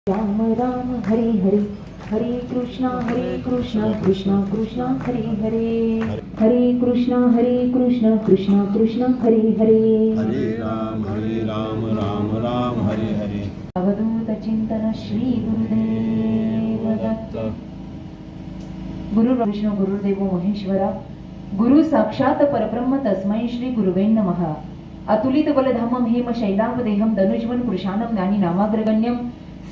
राम राम हरे हरे हरे कृष्णा कृष्णा कृष्णा हरे हरे हरे कृष्णा कृष्णा कृष्णा हरे हरे हरे राम राम राम हरे हरे. अवधूत चिंतन श्री गुरुदेव दत्त. गुरु विष्णू गुरुदेव महेश्वरा गुरु साक्षात परब्रह्म तस्मै श्री गुरुवे नमः. अतुलित बलधामं हेम शैलावदेहं धनुज्वन पुरुषानं ज्ञानी नामाग्रगण्यं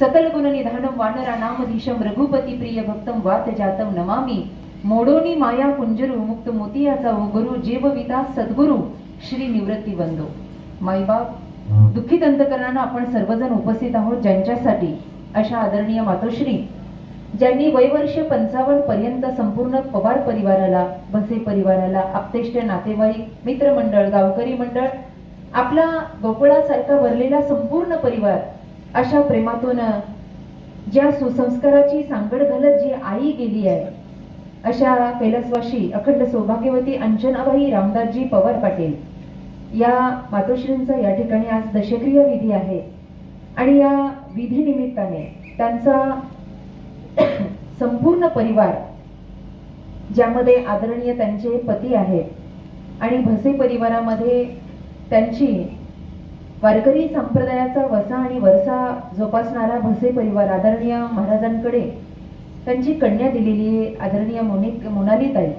सकल गुण निधानम वानराणामधीशम रघुपती प्रिय भक्तम वात जातम नमामि. मोडोनी माया कुंजरू मुक्त मोतियाचा ओ गुरु जीवविता सद्गुरु श्री निवृत्ती वंदो. माईबाप दुःखित अंतकरणानं आपण सर्वजण उपस्थित आहोत, ज्यांच्यासाठी अशा आदरणीय मातोश्री ज्यांनी वयवर्ष 55 पर्यंत संपूर्ण पवार परिवाराला, भसे परिवाराला, आप्तेष्ट नातेवाईक, मित्रमंडळ, गावकरी मंडळ, आपला गोकुळासारखा भरलेला संपूर्ण परिवार अशा प्रेमातून ज्या सुसंस्काराची सांगड घालत जी आई गेली आहे, अशा कैलासवासी अखंड सौभाग्यवती अंजनाबाई रामदासजी पवार पाटील या मातोश्रींचा या ठिकाणी आज दशक्रिया विधी आहे. आणि या विधी निमित्ताने त्यांचा संपूर्ण परिवार, ज्यामध्ये आदरणीय त्यांचे पती आहेत आणि भसे परिवारामध्ये त्यांची वारकरी संप्रदायाचा वसा आणि वरसा जोपासणारा भसे परिवार, आदरणीय महाराजांकडे त्यांची कन्या दिलेली आदरणीय मोनालीताई,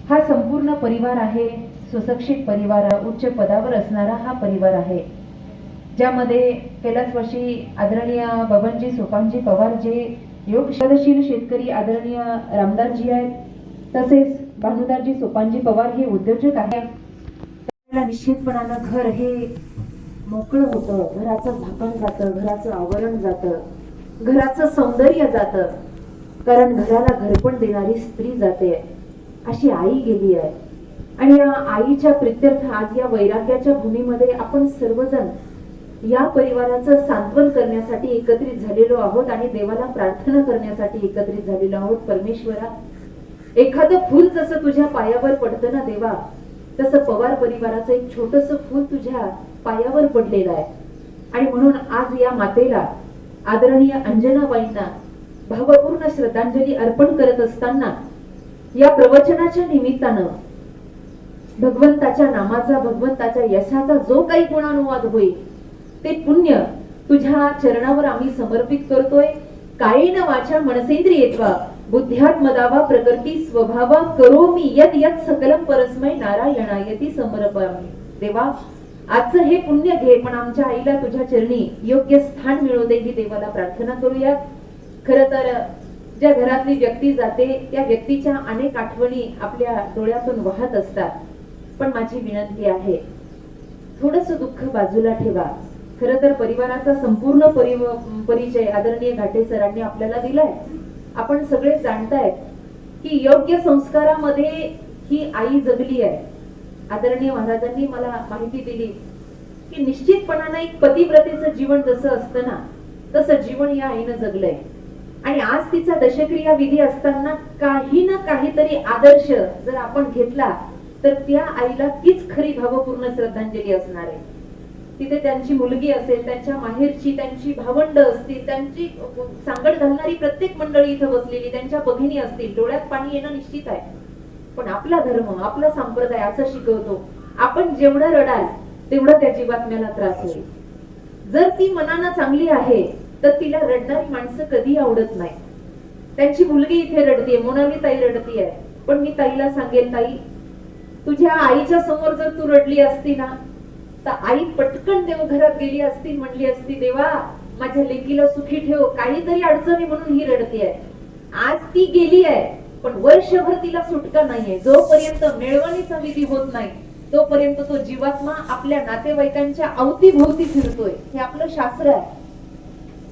हा संपूर्ण परिवार आहे. सुशिक्षित परिवार, उच्च पदावर असणारा हा परिवार आहे, ज्यामध्ये कैलासवासी आदरणीय बबनजी सोपानजी पवार जे योगशील शेतकरी आदरणीय रामदासजी आहेत, तसेच भानुदासजी सोपानजी पवार हे उद्योजक आहेत. निश्चितपणानं घर हे मोकळं होतं, घराचं झाकण जातं, घराचं आवरण जातं, घराचं सौंदर्य जातं, कारण घराला घरपण देणारी स्त्री जाते. अशी आई गेली आहे. आणि या आईच्या प्रित्यर्थ आज या वैराग्याच्या भूमीमध्ये आपण सर्वजण या परिवाराचं सांत्वन करण्यासाठी एकत्रित झालेलो आहोत आणि देवाला प्रार्थना करण्यासाठी एकत्रित झालेलो आहोत. परमेश्वरा, एखादं फूल जसं तुझ्या पायावर पडतं ना देवा, तसं पवार परिवाराचं एक छोटस फूल तुझ्या पायावर पडलेलं आहे. आणि म्हणून आज या मातेला, आदरणीय अंजनाबाईंना भावपूर्ण श्रद्धांजली अर्पण करत असताना या प्रवचनाच्या निमित्तानं भगवंताच्या नामाचा, भगवंताच्या यशाचा जो काही गुणानुवाद होईल ते पुण्य तुझ्या चरणावर आम्ही समर्पित करतोय. कायेन वाचा मनसेंद्रियेत्वा बुद्ध्यात्मदावा प्रकृती स्वभावा करोमि यद यद सकलम परस्मै नारायणायती समर्पयामि. देवा, आजचं हे पुण्य घे, पण आमच्या आईला तुझ्या चरणी योग्य स्थान मिळू दे ही देवाला प्रार्थना करूया. खरं तर ज्या घरातली व्यक्ती जाते त्या व्यक्तीच्या अनेक आठवणी आपल्या डोळ्यातून वाहत असतात, पण माझी विनंती आहे, थोडस दुःख बाजूला ठेवा. खरं तर परिवाराचा संपूर्ण परिचय आदरणीय घाटे सरांनी आपल्याला दिलाय. आपण सगळे जाणतायत की योग्य संस्कारामध्ये ही आई जगली आहे. आदरणीय महाराजांनी मला माहिती दिली की निश्चितपणाने एक पतिव्रतेचं जीवन जसं असतं ना, तसं जीवन या आईनं जगलंय. आणि आज तिचा दशक्रिया विधी असताना काही ना काहीतरी आदर्श जर आपण घेतला तर त्या आईला तीच खरी भावपूर्ण श्रद्धांजली असणार आहे. तिथे त्यांची मुलगी असेल, त्यांच्या माहेरची त्यांची भावंड असतील, त्यांची सांगड घालणारी प्रत्येक मंडळी इथं बसलेली, त्यांच्या भगिनी असतील, डोळ्यात पाणी येणं निश्चित आहे. पण आपला धर्म, आपला संप्रदाय असं शिकवतो, आपण जेवढं रडाल तेवढं त्या जीवात्म्याला त्रास होईल. जर ती मनानं चांगली आहे तर तिला रडणारी माणसं कधी आवडत नाही. त्यांची मुलगी इथे रडतीये, मोनाली ताई रडतीये, पण मी ताईला सांगेल, ताई तुझ्या आईच्या समोर जर तू रडली असती ना, तर आई पटकन देवघरात गेली असती, म्हणली असती, देवा माझ्या लेकीला सुखी ठेव, काहीतरी अडचणी म्हणून ही रडतीये. आज ती गेली आहे, पण वर्षभर तिला सुटका नाहीये. जोपर्यंत मिळवणीचा विधी होत नाही तोपर्यंत तो जीवात्मा आपल्या नातेवाईकांच्या अवतीभोवती फिरतोय. हे आपलं शास्त्र आहे.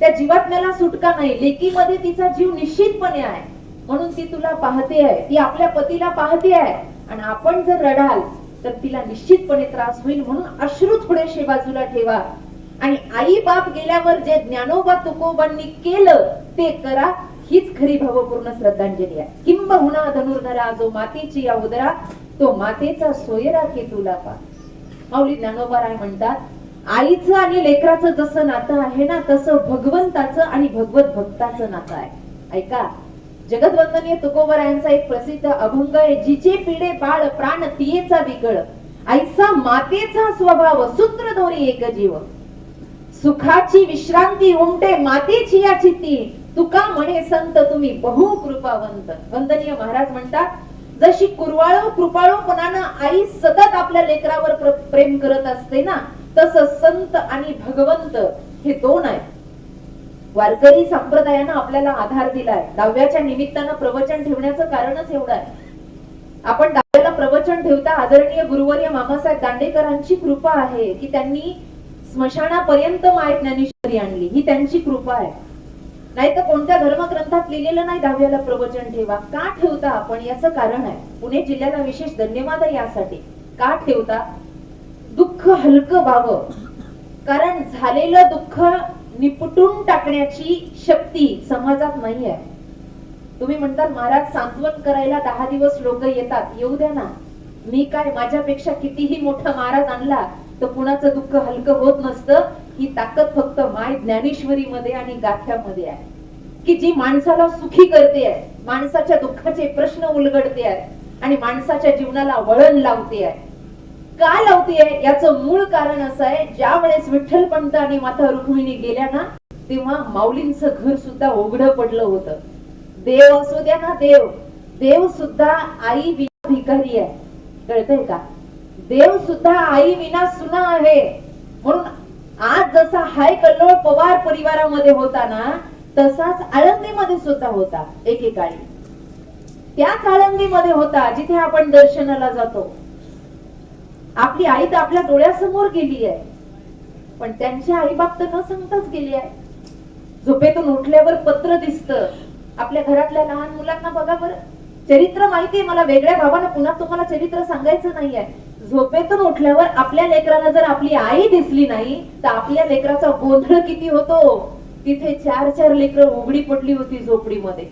त्या जीवात्म्याला सुटका नाही. लेकीमध्ये तिचा जीव निश्चितपणे आहे, म्हणून ती तुला पाहते आहे, ती आपल्या पतीला पाहते आहे. आणि आपण जर रडाल तर तिला निश्चितपणे त्रास होईल. म्हणून अश्रू थोडेसे बाजूला ठेवा आणि आई बाप गेल्यावर जे ज्ञानोबा तुकोबांनी केलं ते करा. हीच खरी भावपूर्ण श्रद्धांजली आहे. किंबहुना धनुर्धरा जो मातेची या उदरा, तो मातेचा सोयरा की तुला पा. माऊली ज्ञानोबा राय म्हणतात आईचं आणि लेकराचं जसं नातं आहे ना, तसं भगवंताचं आणि भगवत भक्ताचं नातं आहे. ऐका, जगदवंदनीय तुकोबरायांचा एक प्रसिद्ध अभंग आहे, जिचे पिढे बाळ प्राण तियेचा विकळ, ऐसा मातेचा स्वभाव सूत्र दोरी एक जीव, सुखाची विश्रांती उमटे मातेची या चित्ती, तुका म्हणे संत तुम्ही बहु कृपावंत. वंदनीय महाराज म्हणतात, जशी कुरवाळो कृपाळूपणानं आई सतत आपल्या लेकरावर प्रेम करत असते ना, तसं संत आणि भगवंत हे दोन आहेत. वारकरी संप्रदायानं आपल्याला आधार दिलाय. दहाव्याच्या निमित्तानं प्रवचन ठेवण्याचं कारणच एवढं आहे. आपण दहाव्याला प्रवचन ठेवता आदरणीय गुरुवर्य मामासाहेब दांडेकरांची कृपा आहे की त्यांनी स्मशानापर्यंत माय ज्ञानेश्वरी आणली, ही त्यांची कृपा आहे. नाही तर कोणत्या धर्मग्रंथात लिहिलेलं नाही दहाव्याला प्रवचन ठेवा. का ठेवता आपण, याचं कारण आहे. पुणे जिल्ह्याला विशेष धन्यवाद आहे यासाठी. का ठेवता? दुःख हलकं व्हावं. कारण झालेलं दुःख निपटून टाकण्याची शक्ती समाजात नाही आहे. तुम्ही म्हणतात महाराज सांत्वन करायला 10 दिवस लोक येतात, येऊ द्या ना. मी काय, माझ्यापेक्षा कितीही मोठा महाराज आणला तर कुणाचं दुःख हलकं होत नसतं. ही ताकद फक्त माय ज्ञानेश्वरी मध्ये आणि गाथ्यामध्ये आहे, की जी माणसाला सुखी करते आहे, माणसाच्या दुःखाचे प्रश्न उलगडते आहे आणि माणसाच्या जीवनाला वळण लावते आहे. का लावतीये याचं मूळ कारण असं आहे, ज्या वेळेस विठ्ठल पंत आणि माता रुक्मिणी गेल्या ना, तेव्हा माऊलींचं घर सुद्धा उघडं पडलं होतं. देव असू द्या ना, देव सुद्धा आई विना भिकारी आहे. कळतंय का? देव सुद्धा आई विना सुना आहे. म्हणून आज जसा हाय कल्लोळ पवार परिवारामध्ये होता ना, तसाच आळंदीमध्ये सुद्धा होता एकेकाळी. त्याच आळंदीमध्ये होता जिथे आपण दर्शनाला जातो. आपली आई तर आपल्या डोळ्यासमोर गेली आहे, पण त्यांची आई बाप तर न सांगताच गेली आहे. झोपेतून उठल्यावर पत्र दिसतं. आपल्या घरातल्या लहान मुलांना बघा बरं, चरित्र माहितीये मला, वेगळ्या भावानं पुन्हा तुम्हाला चरित्र सांगायचं नाहीये. झोपेतून उठल्यावर आपल्या लेकराला जर आपली आई दिसली नाही तर आपल्या लेकराचा गोंधळ किती होतो. तिथे 4 लेकरं उघडी पडली होती झोपडीमध्ये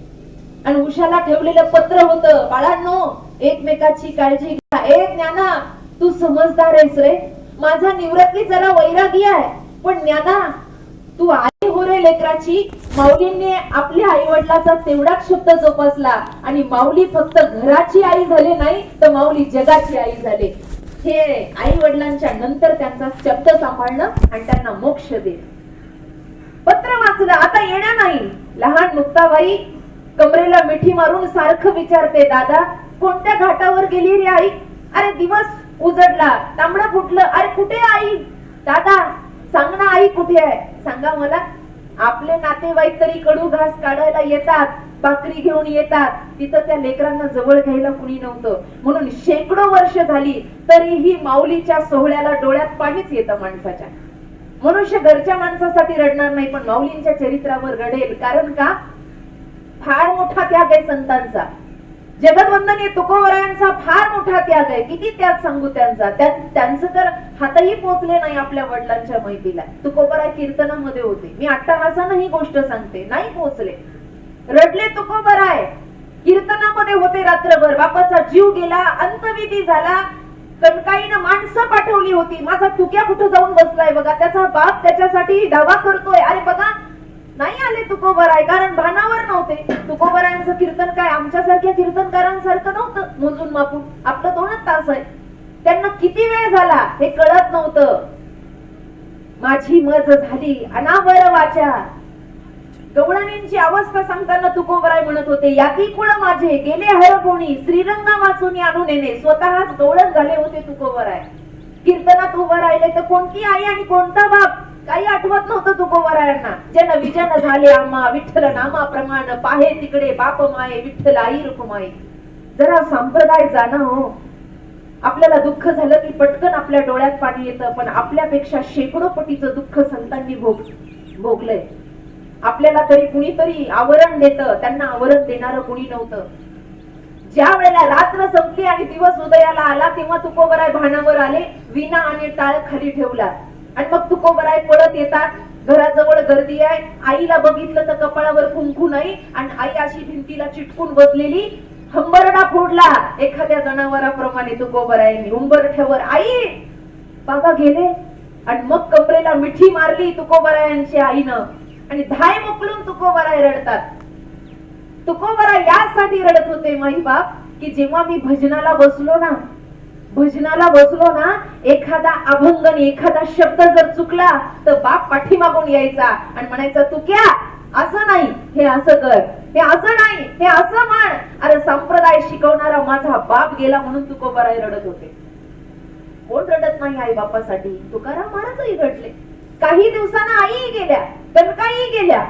आणि उशाला ठेवलेलं पत्र होतं, बाळांनो एकमेकाची काळजी घ्या. ए ज्ञाना, तू समजदार आहेस रे, माझा निवृत्ती जरा वैरागी आहे, पण ज्ञाना तू आई हो रे लेकराची. माऊलींनी आपल्या आई वडिलाचा तेवढाच शब्द जोपासला आणि माऊली फक्त घराची आई झाले नाही तर माऊली जगाची आई झाले. हे आई वडिलांच्या नंतर त्यांचा शब्द सांभाळणं आणि त्यांना मोक्ष दे. पत्र वाचलं, आता येण्या नाही. लहान मुक्ताबाई कमरेला मिठी मारून सारखं विचारते, दादा कोणत्या घाटावर गेली रे आई? अरे दिवस उजडला, तांबडं फुटलं, अरे कुठे आई? दादा सांग ना, आई कुठे आहे? सांगा मला. आपले नातेवाईक तरी कडू घास काढायला येतात, भाकरी घेऊन येतात, तिथं त्या लेकरांना जवळ घ्यायला कुणी नव्हतं. म्हणून शेकडो वर्ष झाली तरीही माऊलीच्या सोहळ्याला डोळ्यात पाणीच येतं माणसाच्या. मनुष्य घरच्या माणसासाठी रडणार नाही, पण माऊलींच्या चरित्रावर रडेल. कारण का? फार मोठा त्याग आहे संतांचा. जगदवंदनीय तुकोबरायांचा फार मोठा त्याग आहे. किती त्याग सांगू त्यांचा. त्यांचं तर हातही पोचले नाही आपल्या वडिलांच्या मैतीला. तुकोबराय कीर्तनामध्ये होते. मी अट्टहासानं ही गोष्ट सांगते, नाही पोचले. रडले तुकोबराय, कीर्तनामध्ये होते रात्रभर. बापाचा जीव गेला, अंतविधी झाला, कणकाईनं माणसं पाठवली होती. माझा तुक्या कुठं जाऊन बसलाय बघा, त्याचा बाप त्याच्यासाठी दावा करतोय. अरे बघा, नाही आले तुकोबराय, कारण भानावर नव्हते. तुकोबरायांचं कीर्तन काय आमच्यासारख्या कीर्तनकारांसारखं नव्हतं मोजून मापून. आपलं 2 तास आहे. त्यांना किती वेळ झाला हे कळत नव्हतं. माझी मज झाली अनावर वाचा. गवळणींची अवस्था सांगताना तुकोबराय म्हणत होते, याती कुळ माझे गेले हर कोणी, श्रीरंगा वाचून आणून येणे. स्वतःच गवळण झाले होते तुकोबराय. कीर्तनात उभं राहिले तर कोणती आई आणि कोणता बाप काही आठवत नव्हतं तुकोबरायांना. जन विजन झाले आम्हा, विठ्ठल नामा प्रमाण, पाहे तिकडे बाप माये, विठ्ठल आई रुक्माई. जरा संप्रदाय जाणं हो. आपल्याला दुःख झालं की पटकन आपल्या डोळ्यात पाणी येतं, पण आपल्यापेक्षा शेकडो पटीचं दुःख संतांनी भोगलंय. आपल्याला तरी कुणीतरी आवरण देतं, त्यांना आवरण देणारं कुणी नव्हतं. ज्या वेळेला रात्र संपली आणि दिवस उदयाला आला तेव्हा तुकोबराय भानावर आले, विना आणि टाळ खाली ठेवला आणि मग तुकोबराय पळत येतात. घराजवळ गर्दी आहे. आईला बघितलं तर कपाळावर कुंकू नाही आणि आई अशी भिंतीला चिटकून बसलेली. हंबरडा फोडला एखाद्या जनावराप्रमाणे तुकोबरायांनी उंबरठ्यावर. आई बाबा गेले. आणि मग कमरेला मिठी मारली तुकोबरायांच्या आईनं आणि धाय मोकळून तुकोबराय रडतात. तुकोबरा यासाठी रडत होते माई बाप की जेव्हा मी भजनाला बसलो ना एखादा अभंग आणि एखादा शब्द जर चुकला तर बाप पाठीमागून यायचा आणि म्हणायचा तू क्या असं नाही हे असं कर, हे असं नाही हे असं म्हण. अरे संप्रदाय शिकवणारा माझा बाप गेला म्हणून तुकोबराय रडत होते. कोण रडत नाही आई बापासाठी? तुकाराम महाराजही रडले. काही दिवसांना आईही गेल्या, कनकाई गेल्या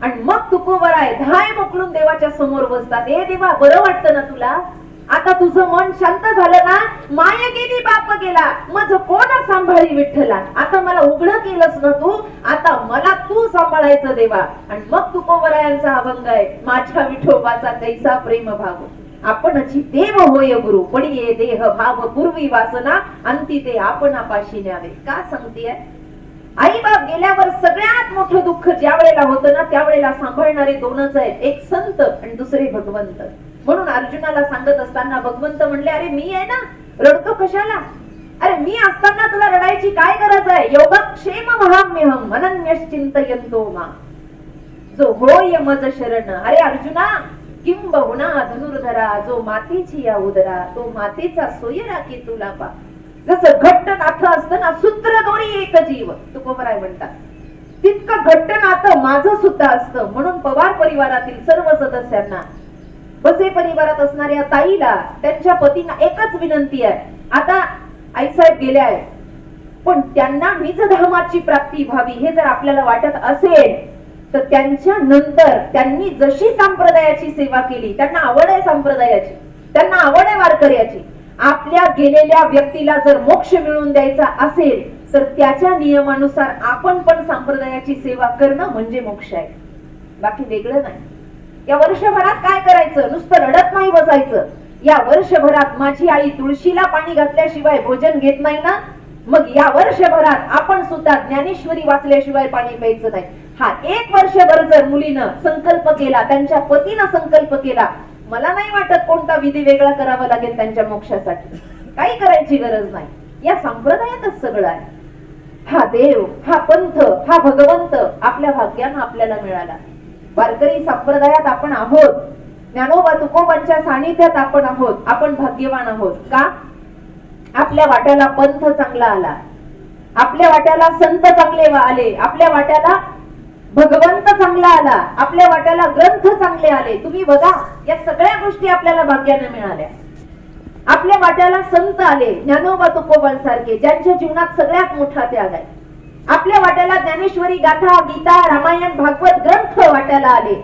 आणि मग तुकोबराय धाय मोकळून देवाच्या समोर बसतात. ए देवा, बरं वाटतं ना तुला? आता तुझं मन शांत झालं ना? माया गेली, बाप गेला, माझं कोण सांभाळी विठ्ठला? आता मला उघडं केलंस ना तू, आता मला तू सांभाळायचं देवा. आणि मग तुकोबरायांचा अभंग आहे, माझ्या विठोबाचा कैसा प्रेम भाव, आपणची देव होय गुरु, पडिये देह भाव पूर्वी वासना, अंती ते आपणापाशी न्यावे. का सांगतेय? आई बाप गेल्यावर सगळ्यात मोठं दुःख ज्या वेळेला होतं ना त्यावेळेला सांभाळणारे दोनच आहेत, एक संत आणि दुसरे भगवंत. म्हणून अर्जुनाला सांगत असताना भगवंत म्हणले, अरे मी आहे ना, रडतो कशाला? अरे मी असताना तुला रडायची काय गरज आहे? योगक्षेम महाम्यहम अनन्यश्चिंतयन्तो मा, जो होय मज शरण. अरे अर्जुना, किंबहुना धनुर्धरा, जो मातीची या उदरा, तो मातीचा सोयरा की तुला पा. जसं घट्ट नातं असतं ना, सूत्र दोरी एक जीव, तुकोबराय म्हणतात, तितकं घट्ट नातं माझं सुद्धा असतं. म्हणून पवार परिवारातील सर्व सदस्यांना, बसे परिवारात असणाऱ्या ताईला, त्यांच्या पतींना एकच विनंती आहे. आता आईसाहेब गेले आहे, पण त्यांना निजधामाची प्राप्ती व्हावी हे जर आपल्याला वाटत असेल तर त्यांच्या नंतर त्यांनी जशी संप्रदायाची सेवा केली, त्यांना आवड आहे संप्रदायाची, त्यांना आवड आहे वारकऱ्याची, आपल्या गेलेल्या व्यक्तीला जर मोक्ष मिळवून द्यायचा असेल तर त्याच्या नियमानुसार आपण पण संप्रदायाची सेवा करणं म्हणजे मोक्ष आहे, बाकी वेगळं नाही. या वर्षभरात काय करायचं? नुसतं रडत नाही बसायचं. या वर्षभरात माझी आई तुळशीला पाणी घातल्याशिवाय भोजन घेत नाही ना, मग या वर्षभरात आपण सुद्धा ज्ञानेश्वरी वाचल्याशिवाय पाणी प्यायचं नाही. हा एक वर्षभर जर मुलीनं संकल्प केला, त्यांच्या पतीनं संकल्प केला, मला नाही वाटत कोणता विधी वेगळा करावा लागेल त्यांच्या मोक्षासाठी. काही करायची गरज नाही. या संप्रदायातच सगळं आहे. हा देव, हा पंथ, हा भगवंत आपल्या भाग्यानं आपल्याला मिळाला. वारकरी संप्रदायात आपण आहोत, ज्ञानोबा तुकोबांच्या सानिध्यात आपण आहोत. आपण भाग्यवान आहोत. का? आपल्या वाट्याला पंथ चांगला आला, आपल्या वाट्याला संत चांगले आले, आपल्या वाट्याला भगवंत चांगला आला, आपल्या वाट्याला ग्रंथ चांगले आले. तुम्ही बघा, या सगळ्या गोष्टी आपल्याला भाग्याने मिळाल्या. आपल्या वाट्याला संत आले, ज्ञानोबा तुकोबांसारखे, ज्यांच्या जीवनात सगळ्यात मोठा त्याग आहे. आपल्या वाट्याला ज्ञानेश्वरी, गाथा, गीता, रामायण, भागवत ग्रंथ वाट्याला आले.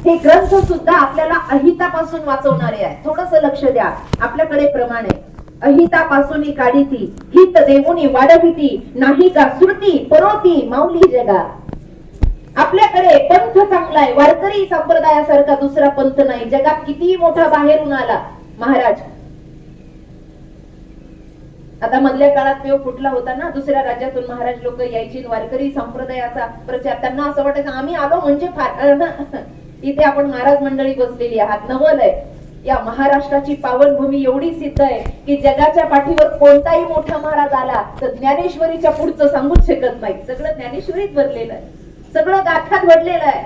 हे ग्रंथ सुद्धा आपल्याला अहितापासून वाचवणारे आहे. थोडस लक्ष द्या, आपल्याकडे प्रमाण आहे, अहितापासून काढिती, हित देवुनी वाढविती, नाही का सुरती परोती माऊली जगा. आपल्याकडे पंथ चांगला आहे. वारकरी संप्रदायासारखा दुसरा पंथ नाही. जगात किती मोठा बाहेरून आला महाराज. आता मधल्या काळात पेव फुटला होता ना, दुसऱ्या राज्यातून महाराज लोक यायची, वारकरी संप्रदायाचा प्रचार. त्यांना असं वाटायचं आम्ही आलो म्हणजे फार. इथे आपण महाराज मंडळी बसलेली आहात, नवल आहे. या महाराष्ट्राची पावनभूमी एवढी सिद्ध आहे की जगाच्या पाठीवर कोणताही मोठा महाराज आला तर ज्ञानेश्वरीच्या पुढचं सांगूच शकत नाही. सगळं ज्ञानेश्वरीत भरलेलं आहे, सगळं गाथ्यात भरलेलं आहे.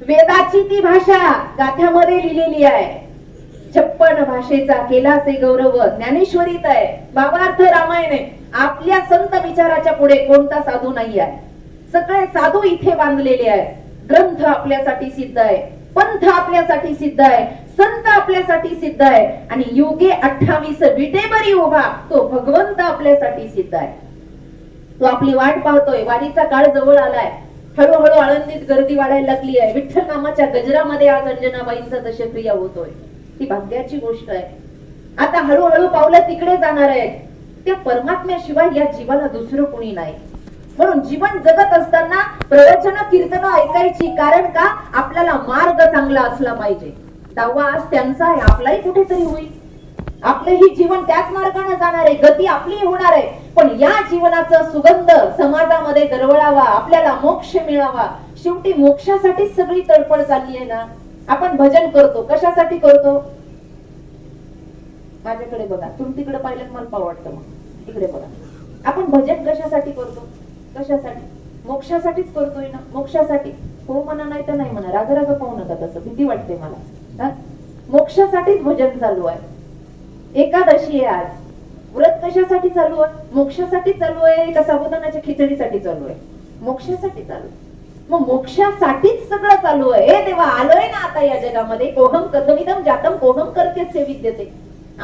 वेदाची ती भाषा गाथ्यामध्ये लिहिलेली आहे. 56 भाषेचा केलासे गौरव ज्ञानेश्वरीत आहे. भावार्थ रामायण आहे. आपल्या संत विचाराच्या पुढे कोणता साधू नाही आहे. सगळे साधू इथे बांधलेले आहेत. ग्रंथ आपल्यासाठी सिद्ध आहे, पंथ आपल्यासाठी सिद्ध आहे, संत आपल्यासाठी सिद्ध आहे आणि युगे 28 विटेबरी उभा तो भगवंत आपल्यासाठी सिद्ध आहे. तो आपली वाट पाहतोय. वारीचा काळ जवळ आलाय. हळूहळू आळंदीत गर्दी वाढायला लागली आहे. विठ्ठल नामाच्या गजरामध्ये आज अंजनाबाईंचा दशक्रिया होतोय. ती भाग्याची गोष्ट आहे. आता हळूहळू पावलं तिकडे जाणार आहेत. त्या परमात्म्याशिवाय या जीवाला दुसरं कोणी नाही. म्हणून जीवन जगत असताना प्रवचन कीर्तन ऐकायची. कारण का? आपल्याला मार्ग चांगला असला पाहिजे. दावा आज त्यांचा आहे, आपलाही कुठेतरी होईल. आपलंही जीवन त्याच मार्गाने जाणार आहे, गती आपली होणार आहे. पण या जीवनाचा सुगंध समाजामध्ये दरवळावा, आपल्याला मोक्ष मिळावा. शेवटी मोक्षासाठी सगळी तडफड चालली आहे ना. आपण भजन करतो, कशासाठी करतो? माझ्याकडे बघा, तुम्ही तिकडे पाहिलं मला पाव वाटतं. मग इकडे बघा, आपण भजन कशासाठी करतो? कशासाठी? मोक्षासाठीच करतोय ना. मोक्षासाठी हो म्हणा, नाही तर नाही म्हणा. राग पाहू नका तसं, भीती वाटते मला. हा? मोक्षासाठीच भजन चालू आहे. एकादशी आहे आज. व्रत कशासाठी चालू आहे? मोक्षासाठी चालू आहे का साबुदाण्याच्या खिचडीसाठी चालू आहे? मोक्षासाठी चालू आहे. मग मोक्षासाठीच सगळं चालू आहे. हे देवा, आलोय ना आता या जगामध्ये. कोहम कथमिदम जातम कोहम करते सेविद्यते.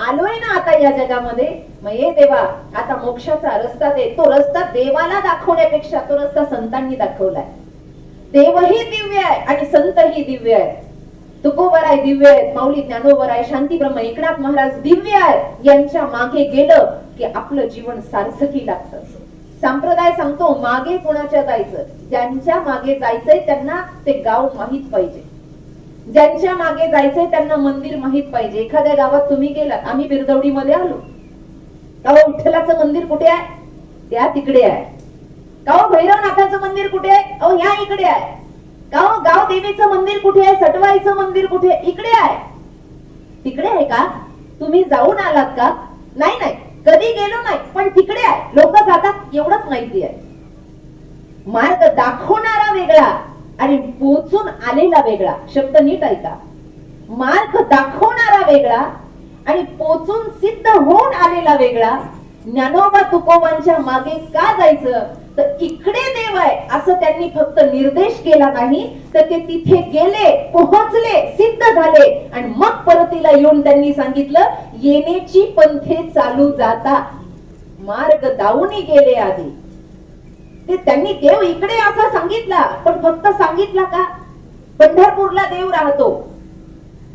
आलोय ना आता या जगामध्ये. मग हे देवा, आता मोक्षाचा रस्ता दे. तो रस्ता देवाला दाखवण्यापेक्षा तो रस्ता संतांनी दाखवलाय. देवही दिव्य आहे आणि संतही दिव्य आहे. तुकोबराय दिव्य आहेत, माऊली ज्ञानोबराय, शांती ब्रह्म एकनाथ महाराज दिव्य आहेत. यांच्या मागे गेलं की आपलं जीवन सार्थकी लागतं. संप्रदाय सांगतो मागे कोणाच्या जायचं? ज्यांच्या मागे जायचंय त्यांना ते गाव माहित पाहिजे. ज्यांच्या मागे जायचंय त्यांना मंदिर माहित पाहिजे. एखाद्या गावात तुम्ही गेलात, आम्ही बिरदवडी मध्ये आलो. का विठ्ठलाचं मंदिर कुठे आहे? त्या तिकडे आहे. का भैरवनाथाचं मंदिर कुठे आहे? अहो ह्या इकडे आहे. का गाव देवीचं मंदिर कुठे आहे? सटवाईचं मंदिर कुठे आहे? इकडे आहे. तिकडे आहे का? तुम्ही जाऊन आलात का? नाही नाही, कधी गेलो नाही, पण तिकडे आहे. लोक जातात एवढंच माहिती आहे. मार्ग दाखवणारा वेगळा आणि पोचून आलेला वेगळा. शब्द नीट ऐका. मार्ग दाखवणारा वेगळा आणि पोचून सिद्ध होऊन आलेला वेगळा. ज्ञानोबा तुकोबांच्या मागे का जायचं? तर इकडे देव आहे असं त्यांनी फक्त निर्देश केला नाही, तर ते तिथे गेले, पोहोचले, सिद्ध झाले आणि मग परतीला येऊन त्यांनी सांगितलं, येण्याची पंथे चालू जाता. मार्ग दावून गेले आधी. ते त्यांनी देव इकडे असं सांगितला, पण फक्त सांगितला का? पंढरपूरला देव राहतो.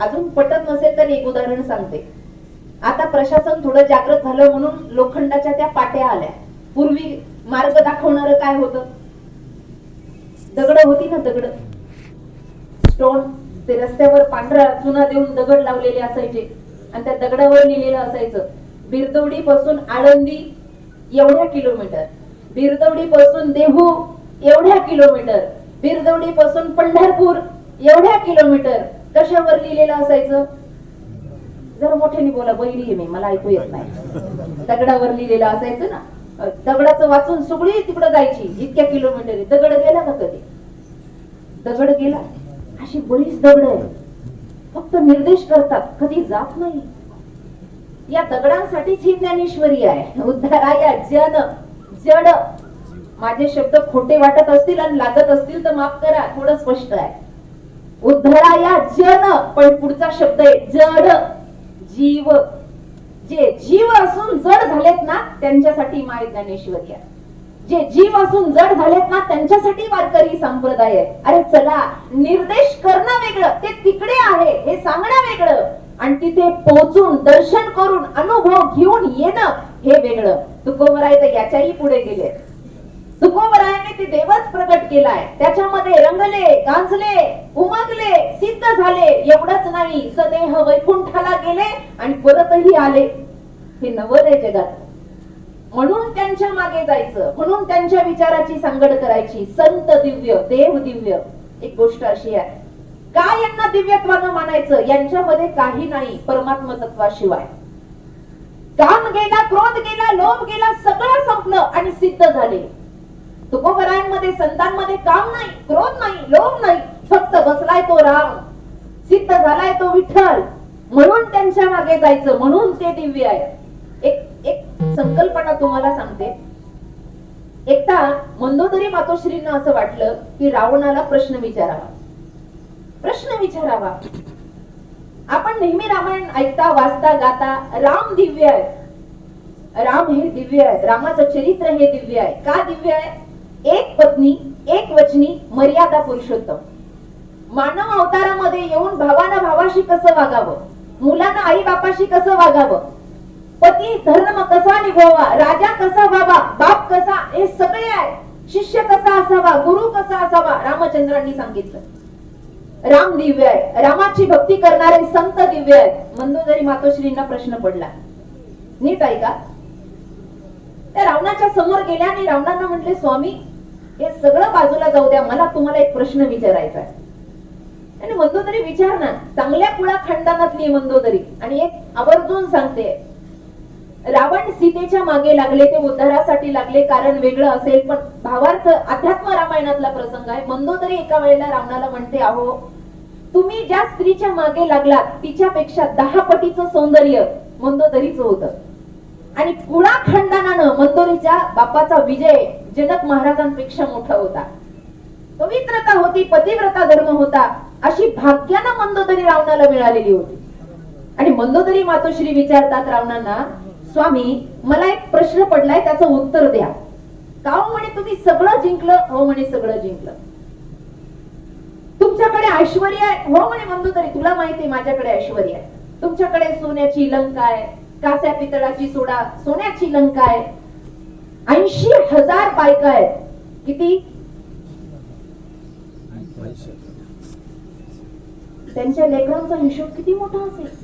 अजून पटत नसेल तर एक उदाहरण सांगते. आता प्रशासन थोडं जागृत झालं म्हणून लोखंडाच्या त्या पाट्या आल्या. पूर्वी मार्ग दाखवणार काय होतं? दगड होती ना, दगड, स्टोन. ते रस्त्यावर पांढरा चुना देऊन दगड लावलेले असायचे आणि त्या दगडावर लिहिलेलं असायचं, बिरदवडी पासून आळंदी एवढ्या किलोमीटर, बिरदवडी पासून देहू एवढ्या किलोमीटर, बिरदवडी पासून पंढरपूर एवढ्या किलोमीटर. कशावर लिहिलेलं असायचं? जरा मोठ्याने बोला, बैरी आहे मी, मला ऐकू येत नाही. दगडावर लिहिलेलं असायचं ना. दगडाचं वाचून सुगडी तिकडं जायची, इतक्या किलोमीटर. दगड गेला का कधी? दगड गेला? अशी बरीच दगड आहे, फक्त निर्देश करतात, कधी जात नाही. या दगडांसाठीच ही ज्ञानेश्वरी आहे. उद्धाराया जन जड. माझे शब्द खोटे वाटत असतील आणि लागत असतील तर माफ करा, थोडं स्पष्ट आहे. उद्धाराया जन, पण पुढचा शब्द आहे जड. जीव. जे जीव असून जड झालेत ना त्यांच्यासाठी माय ज्ञानेश्वरी आहे. जे जीव असून जड झालेत ना त्यांच्यासाठी वारकरी संप्रदाय आहे. अरे चला, निर्देश करणं वेगळं, ते तिकडे आहे हे सांगणं वेगळं, आणि तिथे पोहोचून दर्शन करून अनुभव घेऊन येणं हे वेगळं. तुकोबराय तर याच्याही पुढे गेले. तुकोबरायांनी ते देवच प्रकट केलाय, त्याच्यामध्ये रंगले, गांजले, उमगले, सिद्ध झाले. एवढंच नाही, सदेह वैकुंठाला गेले आणि परतही आले. हे नवल आहे जगात. म्हणून त्यांच्या मागे जायचं, म्हणून त्यांच्या विचाराची सांगड करायची. संत दिव्य, देव दिव्य. एक गोष्ट अशी आहे, का यांना दिव्यत्वानं मानायचं? यांच्यामध्ये काही नाही परमात्म तत्वाशिवाय. काम गेला, क्रोध गेला, लोभ गेला, सगळं संपलं आणि सिद्ध झाले. तुकोबरायांमध्ये, संतांमध्ये काम नाही, क्रोध नाही, लोभ नाही, फक्त बसलाय तो राम, सिद्ध झालाय तो विठ्ठल. म्हणून त्यांच्या मागे जायचं, म्हणून ते दिव्य आहे. एक संकल्पना तुम्हाला सांगते. एकदा मंदोदरी मातोश्रींना असं वाटलं की रावणाला प्रश्न विचारावा. आपण नेहमी रामायण ऐकता, वाचता, गाता. राम दिव्य आहे, राम हे दिव्य आहे, रामाचं चरित्र हे दिव्य आहे. का दिव्य आहे? एक पत्नी, एक वचनी, मर्यादा पुरुषोत्तम. मानव अवतारामध्ये येऊन भावानं भावाशी कसं वागावं, मुलांना आई बापाशी कसं वागावं, पती धर्म कसा निभवावा, राजा कसा व्हावा, बाप कसा, हे सगळे आहे. शिष्य कसा असावा, गुरु कसा असावा, रामचंद्रांनी सांगितलं. राम दिव्य आहे, रामाची भक्ती करणारे संत दिव्य आहेत. मंदोदरी मातोश्रींना प्रश्न पडला, नीट ऐका. त्या रावणाच्या समोर गेल्या आणि रावणांना म्हटले, स्वामी हे सगळं बाजूला जाऊ द्या, मला तुम्हाला एक प्रश्न विचारायचा आहे. आणि मंदोदरी विचार ना. चांगल्या कुळा खंडानातली मंदोदरी आणि एक आवर्जून सांगते, रावण सीतेच्या मागे लागले, ते उद्धारासाठी लागले, कारण वेगळं असेल पण भावार्थ अध्यात्म रामायणातला प्रसंग आहे. मंदोदरी एका वेळेला रावणाला म्हणते, अहो तुम्ही ज्या स्त्रीच्या मागे लागलात तिच्यापेक्षा 10 पटीचं सौंदर्य मंदोदरीचं होतं, आणि कुळाखंडनानं मंदोदरीच्या बापाचा विजय जनक महाराजांपेक्षा मोठा होता. पवित्रता होती, पतिव्रता धर्म होता, अशी भाग्यानं मंदोदरी रावणाला मिळालेली होती. आणि मंदोदरी मातोश्री विचारतात रावणांना, स्वामी मला एक प्रश्न पडलाय, त्याचं उत्तर द्या. का हो म्हणे तुम्ही सगळं जिंकलं? हो म्हणे सगळं जिंकलं. तुमच्याकडे ऐश्वर्य आहे? हो म्हणे मंदोदरी तुला माहिती आहे माझ्याकडे ऐश्वर्य आहे. तुमच्याकडे सोन्याची लंका आहे, कास्या पितळाची सोन्याची लंका आहे, 80,000 बायका आहेत. किती? त्यांच्या लेकरांचा हिशोब किती मोठा असेल?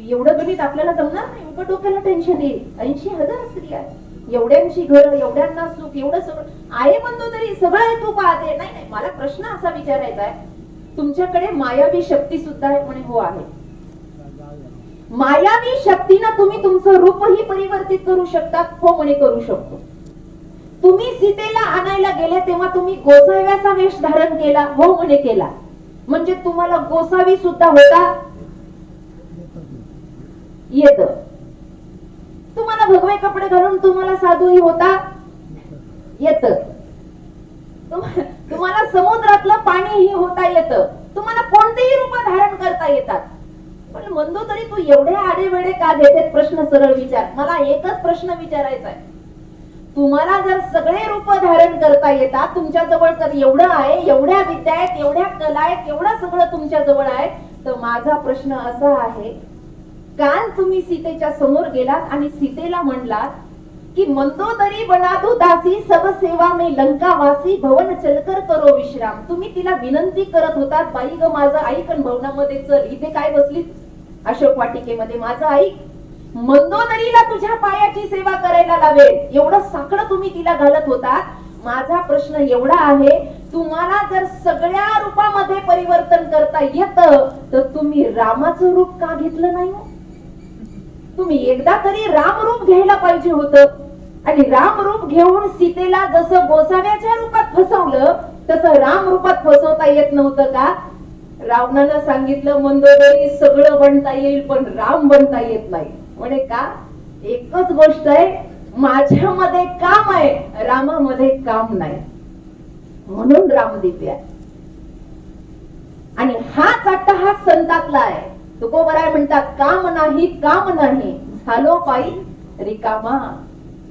एवढं गणित आपल्याला जमणार नाही, उघड डोक्याला टेन्शन येईल. 80,000 स्त्रिया, एवढ्यांची घर, एवढ्यांना सुख, एवढं सगळं आहे मंदोदरी, सगळं तू पाहते. नाही नाही, मला प्रश्न असा विचारायचा आहे, तुमच्याकडे मायावी शक्ती सुद्धा आहे म्हणे? हो आहे. मायावी शक्तीनं तुम्ही तुमचं रूपही परिवर्तित करू शकता? हो म्हणे करू शकतो. तुम्ही सीतेला आणायला गेले तेव्हा तुम्ही गोसाव्याचा वेश धारण केला? हो म्हणे केला. म्हणजे तुम्हाला गोसावी सुद्धा होता येत. तुम्हाला भगवे कपडे घालून तुम्हाला साधूही होता येत. तुम्हाला समुद्रातलं पाणीही होता येत. तुम्हाला कोणतेही रूप धारण करता येतात. पण मंदोदरी तू एवढे आडेवेडे का घेते? प्रश्न सरळ विचार. मला एकच प्रश्न विचारायचा आहे, तुम्हाला जर सगळे रूप धारण करता येतात, तुमच्या जवळ जर एवढं आहे, एवढ्या विद्या आहेत, एवढ्या कला आहेत, एवढं सगळं तुमच्या जवळ आहे, तर माझा प्रश्न असा आहे, काल तुम्ही सीतेच्या समोर गेलात आणि सीतेला म्हणलात की मंदोदरी बनादू दासी सब सेवा में लंकावासी भवन चलकर करो विश्राम. तुम्ही तिला विनंती करत होतात, बाई ग माझं ऐक भवनामध्ये चल. इथे काय बसली अशोक वाटिकेमध्ये, माझं ऐक, मंदोदरीला तुझ्या पायाची सेवा करायला लावेल, एवढं साकडं तुम्ही तिला घालत होतात. माझा प्रश्न एवढा आहे, तुम्हाला जर सगळ्या रूपामध्ये परिवर्तन करता येतं तर तुम्ही रामाचं रूप का घेतलं नाही? तुम्ही एकदा तरी राम रूप घ्यायला पाहिजे होतं. आणि राम रूप घेऊन सीतेला जसं गोसाव्याच्या रूपात फसवलं तसं राम रूपात फसवता येत नव्हतं का? रावणानं सांगितलं, मंदोदरी सगळं बनता येईल पण राम बनता येत नाही. म्हणे का? एकच गोष्ट आहे, माझ्यामध्ये काम आहे, रामामध्ये काम नाही, म्हणून राम दिव्य आहे. आणि हाच अट्टहास संतातला आहे. तुकोबराय म्हणतात, काम नाही काम नाही झालो पायी रिकामा.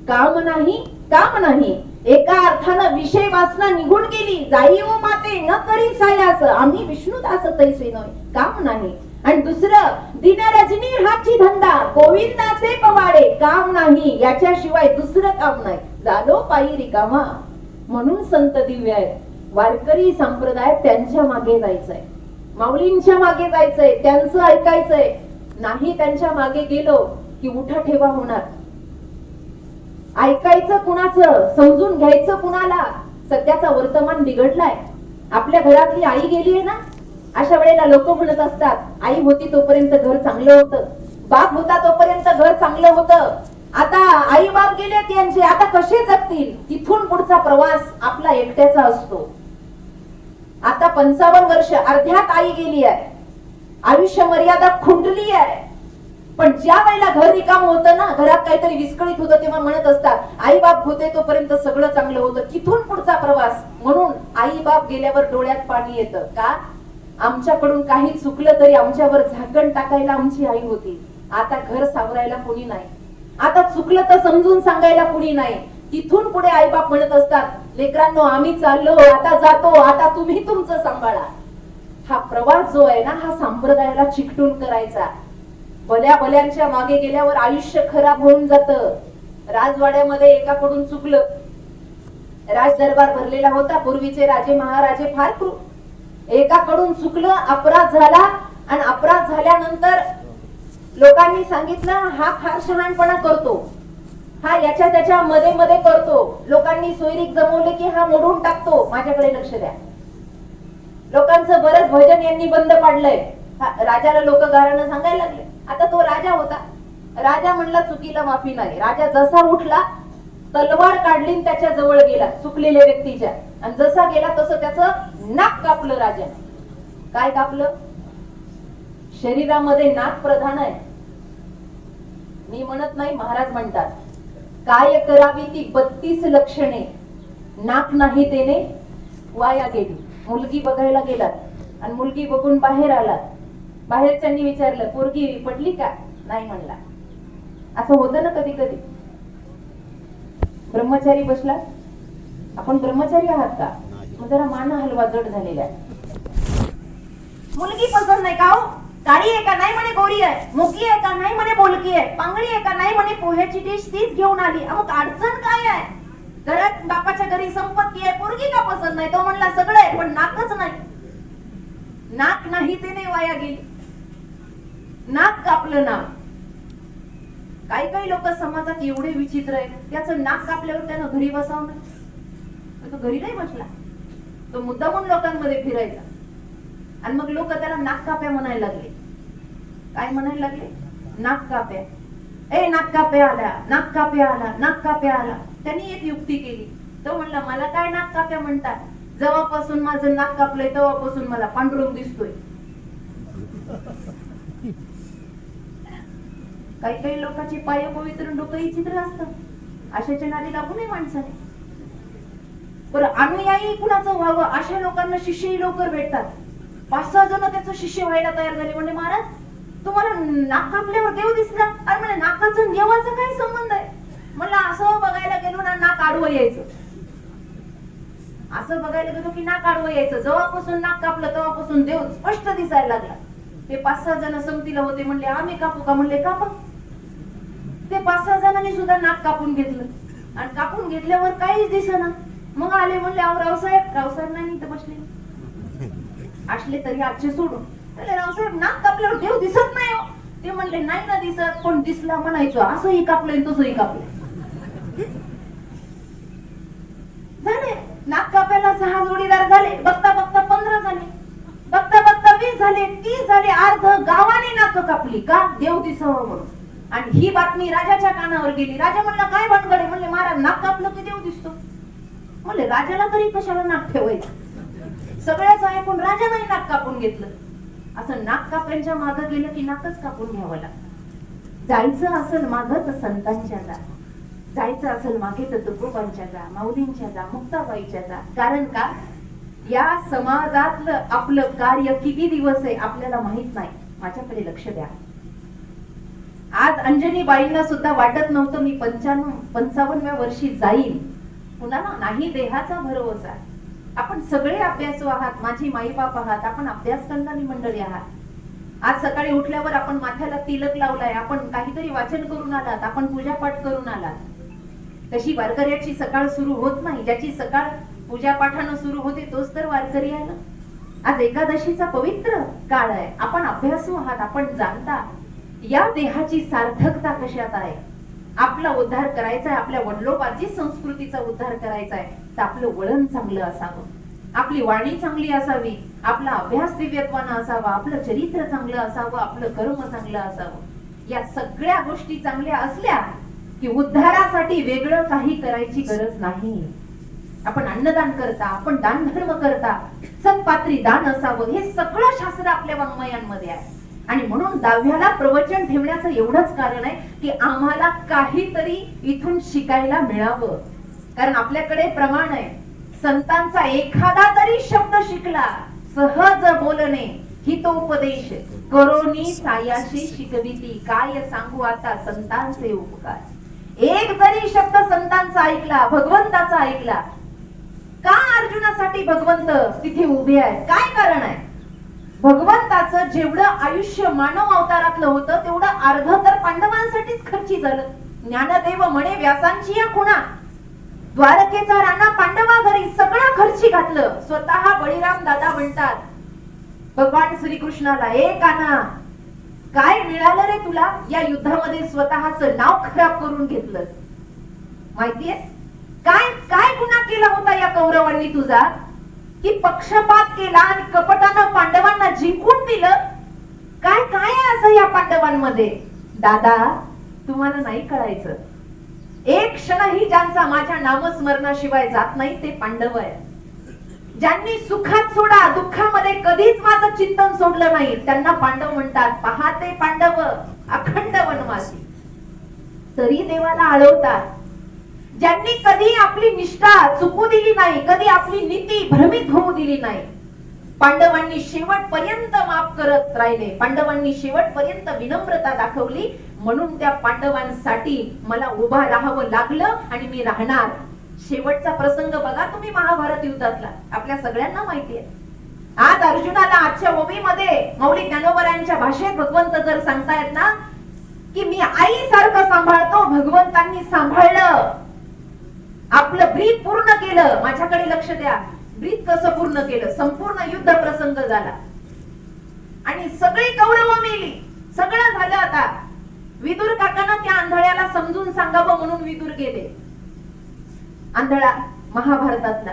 काम नाही काम नाही, एका अर्थानं विषय वासना निघून गेली. जाई ओ माते न करी सायास, आम्ही विष्णुदास तैसे नव्हे. काम नाही. आणि दुसरं, दिन रजनी हाची धंदा, गोविंदाचे पवाडे. काम नाही, याच्याशिवाय दुसरं काम नाही, झालो पायी रिकामा. म्हणून संत दिव्य आहेत. वारकरी संप्रदाय त्यांच्या मागे जायचंय, माऊलींच्या मागे जायचंय, त्यांचं ऐकायचंय. नाही त्यांच्या मागे गेलो की उठा ठेवा होणार. ऐकायचं कुणाचं, समजून घ्यायचं कुणाला? सध्याचा वर्तमान बिघडलाय. आपल्या घरातली आई गेली आहे ना, अशा वेळेला लोक म्हणत असतात, आई होती तोपर्यंत घर चांगलं होतं, बाप होता तोपर्यंत घर चांगलं होतं, आता आई बाप गेले त्यांचे, आता कसे जगतील? तिथून पुढचा प्रवास आपला एकट्याचा असतो. आता 55 वर्ष अर्ध्यात आई गेली आहे, आयुष्य मर्यादा खुंटली आहे. पण ज्या वेळेला घर रिकाम होतं ना, घरात काहीतरी विस्कळीत होतं, तेव्हा म्हणत असतात, आई बाप होते तोपर्यंत सगळं चांगलं होतं, तिथून पुढचा प्रवास. म्हणून आई बाप गेल्यावर डोळ्यात पाणी येतं. का? आमच्याकडून काही चुकलं तरी आमच्यावर झाकण टाकायला आमची आई होती. आता घर सावरायला कोणी नाही, आता चुकलं तर समजून सांगायला कुणी नाही. तिथून पुढे आई बाप म्हणत असतात, लेकरांनो आम्ही चाललो, आता जातो, आता तुम्ही तुमचं सांभाळा. हा प्रवास जो आहे ना, हा संप्रदायाला चिकटून करायचा. भल्या भल्यांच्या मागे गेल्यावर आयुष्य खराब होऊन जातं. राजवाड्यामध्ये एकाकडून चुकलं, राज दरबार भरलेला होता, पूर्वीचे राजे महाराजे फार क्रूर. एकाकडून चुकलं, अपराध झाला, आणि अपराध झाल्यानंतर लोकांनी सांगितलं, हा फार शहाणपणा करतो, हा याच्या त्याच्या मध्ये मध्ये करतो. लोकांनी सोयरीक जमवले की हा मोडून टाकतो. माझ्याकडे लक्ष द्या. लोकांचं बरंच भजन यांनी बंद पाडलंय. राजाला लोक गारानं सांगायला लागले. आता तो राजा होता, राजा म्हणला चुकीला माफी नाही. राजा जसा उठला तलवार काढली आणि त्याच्या जवळ गेला चुकलेल्या व्यक्तीच्या, आणि जसा गेला तसं त्याचं नाक कापलं राजाने. काय कापलं? शरीरामध्ये नाक प्रधान आहे. मी म्हणत नाही, महाराज म्हणतात, काय करावी ती 32 लक्षणे, नाक नाही देणे वाया गेली. मुलगी बघायला गेलात आणि मुलगी बघून बाहेर आलात. बाहेरच्यांनी विचारलं पोरगी पटली का? नाही म्हणला. असं होतं ना कधी कधी. ब्रह्मचारी बसला, आपण ब्रह्मचारी आहात का? मग जरा मान हलवा, जड झालेला आहे. मुलगी पसंत नाही का हो? काळी आहे का? नाही म्हणे गोरी आहे. मुकी आहे का? नाही म्हणे बोलकी आहे. पांगळी आहे का? नाही म्हणे पोह्याची डिश तीच घेऊन आली. मग अडचण काय आहे? घरात बापाच्या घरी संपत्ती आहे, पोरगी का पसंत नाही? तो म्हणला सगळं आहे पण नाकच नाही. नाक नाही ते नाही वाया गेली, नाक कापलं ना. काही काही लोक समाजात एवढे विचित्र आहेत, त्याचं नाक कापल्यावर त्यानं घरी बसावं नाही. तो घरी नाही बसला, तो मुद्दामून लोकांमध्ये फिरायचा. आणि मग लोक त्याला नाक काप्या म्हणायला लागले. काय म्हणायला लागले? नाक काप्या. ए नाक काप्या आला, नाक काप्या आला, नाक काप्या आला. त्यांनी एक युक्ती केली. तो म्हणला मला काय नाक काप्या म्हणतात? जेव्हापासून माझं नाक कापलंय तेव्हापासून मला पांढरून दिसतोय. काही काही लोकांची पाय पवित्र डोकं ही चित्र असतं. अशाच्या नादी लागू नये माणसाने. बरं अनुयायी कुणाचं व्हावं अशा लोकांना शिष्यही लवकर भेटतात. 5-6 जण त्याचं शिष्य व्हायला तयार झाले. म्हणजे महाराज तुम्हाला नाक कापल्यावर देव दिसला? अरे म्हणजे नाकाचं आणि देवाचा काय संबंध आहे? म्हणलं असं बघायला गेलो ना नाक आडवं यायचं. असं बघायला गेलो की नाक आडवं यायचं. जेव्हापासून नाक कापलं तेव्हापासून देव स्पष्ट दिसायला लागला. ते 5-6 जण संगतीला होते. म्हणले आम्ही कापू का? म्हणले कापा. ते 5-6 जणांनी सुद्धा नाक कापून घेतलं. आणि कापून घेतल्यावर काहीच दिसेना. मग आले म्हणले अहो रावसाहेब नाही तर बसले असले तरी आजचे सोडून. रावसाहेब नाक कापल्यावर देव दिसत नाही हो. ते म्हणले नाही ना दिसत, पण दिसला म्हणायचं. असंही कापलंय तसंही कापलंय. झाले नाक कापायला 6 जोडीदार झाले. बघता बघता 15 झाले. बघता बघता 20 झाले, 30 झाले. अर्ध गावाने नाक कापली का? देव दिसावं म्हणून. आणि ही बातमी राजाच्या कानावर गेली. राजा म्हणला काय भानगड? म्हणले महाराज नाक कापलं की देव दिसतो. म्हणले राजाला तरी कशाला नाक ठेवायचं? सगळ्याच ऐकून राजाने नाक कापून घेतलं. असं नाक कापायच्या मागे गेलं की नाकच कापून घ्यावं लागतं. जायचं असेल मागं तर संतांच्या जा, जायचं असेल मागे तर तुकोबांच्या जा, माऊलींच्या जा, मुक्ताबाईच्या जा. कारण का? या समाजातलं आपलं कार्य किती दिवस आहे आपल्याला माहित नाही. माझ्याकडे लक्ष द्या. आज अंजनीबाईंना सुद्धा वाटत नव्हतं मी 55व्या वर्षी जाईल. कुणाला नाही देहाचा भरोसा. आपण सगळे अभ्यासू आहात, माझी माईबाप आहात, आपण अभ्यास करणारी मंडळी आहात. आज सकाळी उठल्यावर आपण माथ्याला तिलक लावलाय, आपण काहीतरी वाचन करून आलात, आपण पूजापाठ करून आलात. तशी वारकऱ्याची सकाळ सुरू होत नाही. ज्याची सकाळ पूजापाठानं सुरू होते तोच तर वारकरी आहे ना. आज एकादशीचा पवित्र काळ आहे. आपण अभ्यासू आहात, आपण जाणता या देहाची सार्थकता कशात आहे. आपला उद्धार करायचा आहे, आपल्या वडिलोपार्जित संस्कृतीचा उद्धार करायचा आहे, तर आपलं वळण चांगलं असावं, आपली वाणी चांगली असावी, आपला अभ्यास दिव्यत्वानं असावा, आपलं चरित्र चांगलं असावं, आपलं कर्म चांगलं असावं. या सगळ्या गोष्टी चांगल्या असल्या की उद्धारासाठी वेगळं काही करायची गरज नाही. आपण अन्नदान करता, आपण दान धर्म करता, सत्पात्री दान असावं, हे सगळं शास्त्र आपल्या वाङ्मयांमध्ये आहे. आणि म्हणून 10व्याला प्रवचन ठेवण्याचं एवढंच कारण आहे की आम्हाला काहीतरी इथून शिकायला मिळावं. कारण आपल्याकडे प्रमाण आहे, संतांचा एखादा तरी शब्द शिकला, सहज बोलणे हितोपदेश करोनी सायाशी शिकविती, काय सांगू आता संतांचे उपकार. एक जरी शब्द संतांचा ऐकला, भगवंताचा ऐकला. का अर्जुनासाठी भगवंत तिथे उभे आहेत? काय कारण आहे? भगवंताचं जेवढं आयुष्य मानव अवतारातलं होतं तेवढं अर्ध तर पांडवांसाठीच खर्ची झालं. ज्ञानदेव म्हणे व्यासांची या खुणा, द्वारकेचा राणा पांडवा घरी सगळं खर्ची घातलं. स्वतः बळीराम दादा म्हणतात भगवान श्रीकृष्णाला, ए कान्हा काय मिळालं रे तुला? या युद्धामध्ये स्वतःचं नाव खराब करून घेतलं. माहितीये काय काय गुन्हा केला होता या कौरवांनी तुझा, की पक्षपात केला आणि कपटानं पांडवांना जिंकून दिलं. काय काय आहे असं या पांडवांमध्ये? दादा तुम्हाला नाही कळायचं. एक क्षणही ज्यांचा माझ्या नामस्मरणाशिवाय जात नाही ते पांडव आहे. ज्यांनी सुखात सोडा दुःखामध्ये कधीच माझं चिंतन सोडलं नाही त्यांना पांडव म्हणतात. पहाते पांडव अखंड वनवासी तरी देवाला आळवतात. ज्यांनी कधी आपली निष्ठा चुकू दिली नाही, कधी आपली नीती भ्रमित होऊ दिली नाही. पांडवांनी शेवटपर्यंत माफ करत राहिले, पांडवांनी शेवटपर्यंत विनम्रता दाखवली. म्हणून त्या पांडवांसाठी मला उभा राहावं लागलं आणि मी राहणार. शेवटचा प्रसंग बघा तुम्ही महाभारत युद्धातला, आपल्या सगळ्यांना माहिती आहे. आज अर्जुनाला आजच्या ओवीमध्ये मौली ज्ञानोबरांच्या भाषेत भगवंत जर सांगतायत ना की मी आई सारखं सांभाळतो, भगवंतांनी सांभाळलं, आपलं ब्रीद पूर्ण केलं. माझ्याकडे लक्ष द्या, ब्रीद कसं पूर्ण केलं. संपूर्ण युद्ध प्रसंग झाला आणि सगळी कौरव मेली, सगळं झालं. आता विदुर काकांना त्या आंधळ्याला समजून सांगावं म्हणून विदुर गेले. आंधळा महाभारतातला,